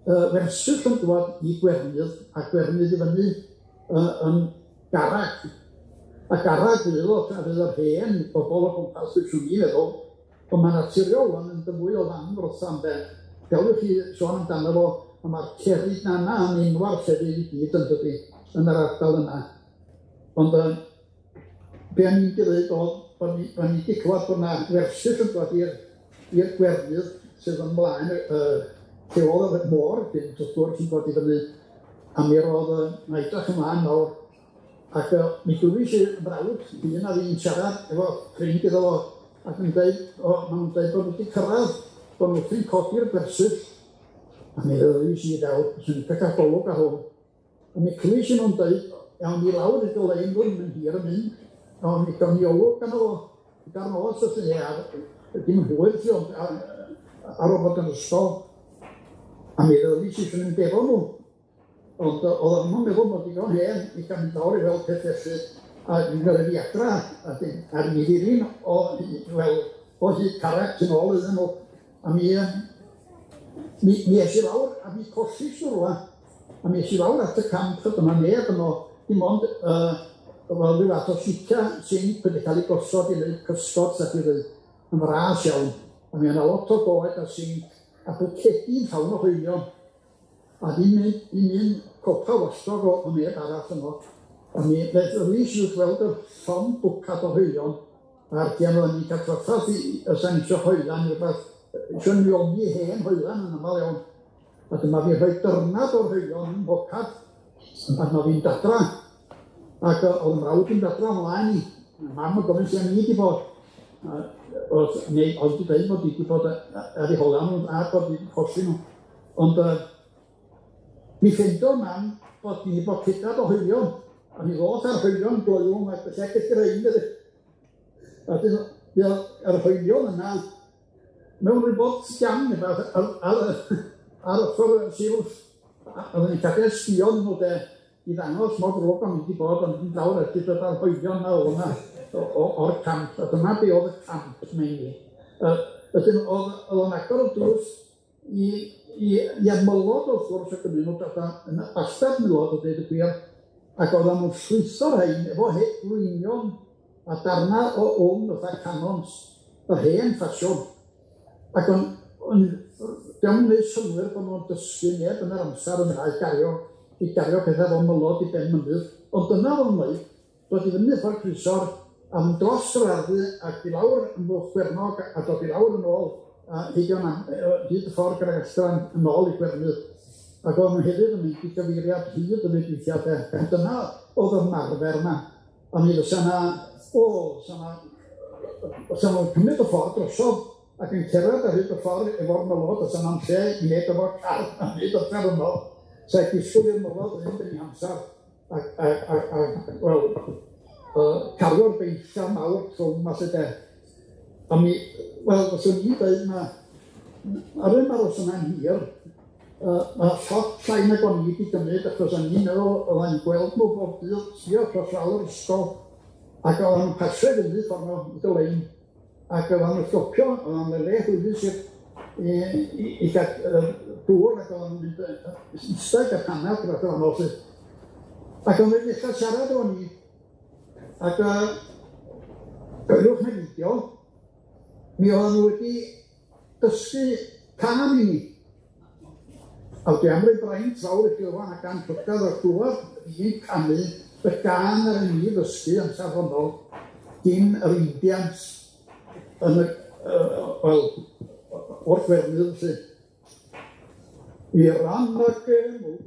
fersyll yn dod i Gwernydd, a Gwernydd i fyny yn Garreg. A Garreg fydd o, a fydd yr hen bobl o gwmpas dwi'n ni feddwl, ond mae'n naturiol yn dymwy o fan dros am ben. Gelwch chi sôn amdano fo, a mae'r cerid nana yn unwaith llefydd i gyd yn dydi, yn yr ardal yna. Ond be o'n i'n dweud oedd, bod ni wedi clywed bod yna fersyll yn dod i'r Gwernydd sydd yn mlaen lle oedd y môr, wrth gwrs yn dod i fyny, a mi roedd yn edrych ymlaen nawr. Ac mi gwybod i brawd, dyn a fi'n siarad efo ffrind iddo fo, ac yn dweud, maen nhw'n dweud bod wedi cyrraedd, bod nhw'n ffrind codi'r gwersyll. A mi ddweud i ddewr, sy'n cael golwg a hwn. A mi clwys i nhw'n dweud, iawn i lawr i dylein hwn yn hir yn mynd, a mi gael ni olwg gan o fo. gan os ys ni dim hwyr ti ond ar o bod yn ysgol a mi ddylus i sy'n defo nhw ond oedd yma'n meddwl bod digon hen i gael mynd lawr i fel peth felly a fi'n gael ei adra ar mi ddilyn o hyd carreg yn ôl iddyn nhw a mi es i lawr a mi colli sŵrwa a mi es i lawr at y camp a dyma neb yno dim ond wel rhyw fath o sica sy'n wedi cael ei gosod i wneud cysgod ac i ddweud yn ras iawn a mi yna lot o goed a sy'n a bwcedi'n llawn o hwylion a ddim copa wastog o neb arall yno a mi ddylus i'w gweld y ffon bwcad o hwylion a'r dian o'n i'n cael traffath ysyn eisiau hoelan rhywbeth eisiau nioni hen hoelan yn ymal iawn a dyma fi rhoi dyrnad o'r hwylion yn bwcad a dyma fi'n dadra ac oedd mrawd yn dadra ymlaen i mam yn gofyn sy'n ni wedi bod oedd wedi dweud bod i wedi bod ar ei holan nhw a bod i wedi colli nhw ond mi ffeindio mam bod i wedi bod cydad o hwylion a mi ddod ar hwylion glywm ac lle gysgrifennu ydy a dyn yr hwylion yna mewn rhywbeth sgan ar ochr silff a oedden ni'n cadw sgion nhw i ddangos mor drwg o'n wedi bod ond yn lawr eich dod ar hwylion na o'na o'r camp a dyma be oedd y camp mewn i ydyn oedd o'n agor o drws i ymylod o ffwrs y gymuned yn bastad mylod o dweud y gwir ac oedd nhw'n llwytho'r hein efo glwynion a darna o fatha canons yr hen ffasiwn ac diolch yn gwneud synwyr bod nhw'n dysgu neb yn yr amser yna i gario pethau fo'n mylod i ben mynydd ond dyna fo'n mwy dod i fyny ffordd crysor am dros yr ardd ac i lawr yn fwch Gwernog a dod i lawr yn ôl a hyd y ffordd gyda'r estran yn ôl i Gwernydd ac oedd nhw hefyd yn mynd i gyfeiriad hyd yn y gweithiadau ond dyna oedd y marfer yna a mi fysa yna cymryd y ffordd drosodd ac yn cerdded ar hyd y ffordd efo'r mylod a yna'n lle i wneud efo'r car a wneud o'r car yno sef disgwyl i'r mylod yn mynd yn ei amser cario'r beithiau mawr trwm mas y de a mi, fyswn i'n dweud ar un aros yna'n hir mae llot llain ag o'n i wedi gymryd achos o'n i'n meddwl oedden gweld nhw bob dydd sio dros lawr yr ysgol ac oedden nhw'n pasio fyny ffordd nhw i dylein ac oedden nhw'n stopio oedden nhw'n le hwylus i gael dŵr ac oedden nhw'n mynd eistedd a panel gyda'r gwahanol sydd ac oedden nhw'n ddechrau siarad o'n i ac gyrwch na fideo mi oedden nhw wedi dysgu can i ni a wedi am roi braint fawr i gyfan ac am llygad o'r glwad i'n canu y gan ar yn i ddysgu yn safonol dim yr Indians yn o'r Gwernydd sydd Iran ac mw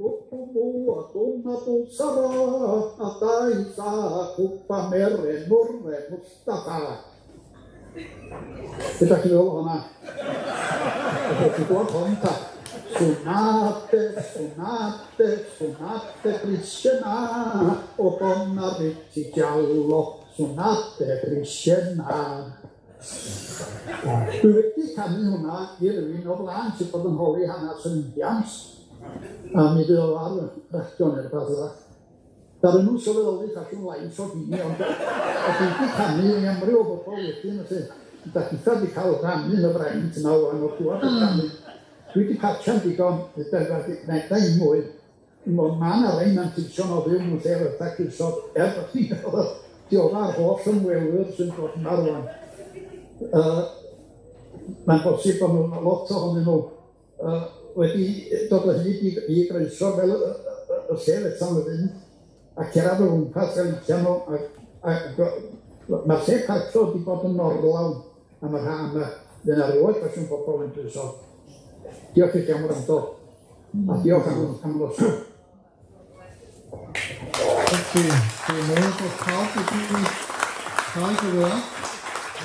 a dwna bwsara a daith a cwpa meren mwrne Mustafa. Ydych chi'n ddol hwnna? Ydych chi'n gweld hwn ta? Sunate Krishna o bona riti giallo Sunate Krishna. Dwi wedi canu hwnna i rywun o blaen sydd bod yn holi hanes yn Indians a mi fydd o ar y rechdion neu rhywbeth yna. Dar nhw'n sylweddoli ffasiwn lais o gini ond dwi wedi canu i amryw o bobl wedyn da chitha wedi cael rannu yn y braint yna o'n o'r dŵad y canu. Dwi wedi patio'n digon i ddefnyddio un mwy ond ma'n ar-ein am teision o fyw nhw'n lle rydda cysod bod ni diodda'r holl ymwelwyr sy'n dod yn arwain. Mae'n bosib bod nhw'n lot ohonyn nhw wedi dod o hyd i groeso fel y lle eto yn fynd a cerad o gwmpas fel eithaf nhw mae'r lle cartro wedi bod yn norlawn am y rhan yma fy'n ar oed faswn bobl yn groeso. Diolch i chi am wrando a diolch am losio. Dwi'n meddwl bod pawb wedi cael gyfle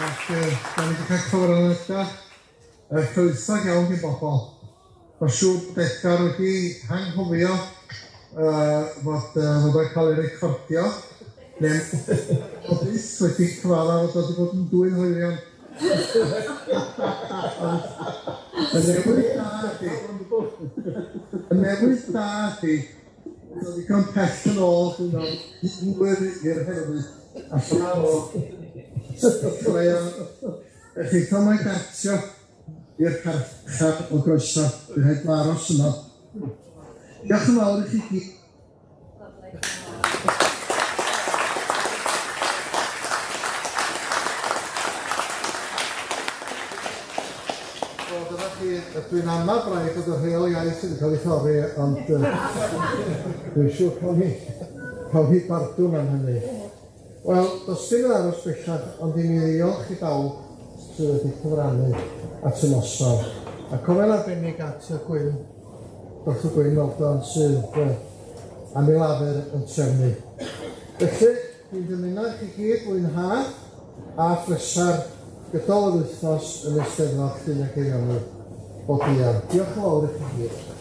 ac da ni wedi cael cyfr yn ystod chylsag iawn i bobl. Mae'n siŵr bod Edgar wedi hanghofio fod o'n cael ei recordio neu'n ffodus wedi cyfadda fod wedi bod yn dwy'n hwylion. Y newid da ydi, oedd ddigon pell yn ôl, dwi'n meddwl, hwyr i'r heddlu, allan o effeithio mae'n gartio i'r carchar o groeso, dwi'n rhaid aros yma. Diolch yn fawr i chi gyd. Dwi'n ama braidd bod y rheol iaith yn cael ei thorri, ond dwi'n siŵr cael hi bardwn am hynny. Wel, does dim yn aros bellach, ond i mi ddiolch i bawb sydd wedi cyfrannu at y noson. A cofyn arbennig at y Gwyn, Dr Gwyn Maldon sydd am ei lafer yn trefnu. Felly, dwi'n dymuno i chi gyd fwynhad a phresar gydol yr wythnos yn Eisteddfod Llun y Geirionydd o Diar. Diolch yn fawr i chi gyd.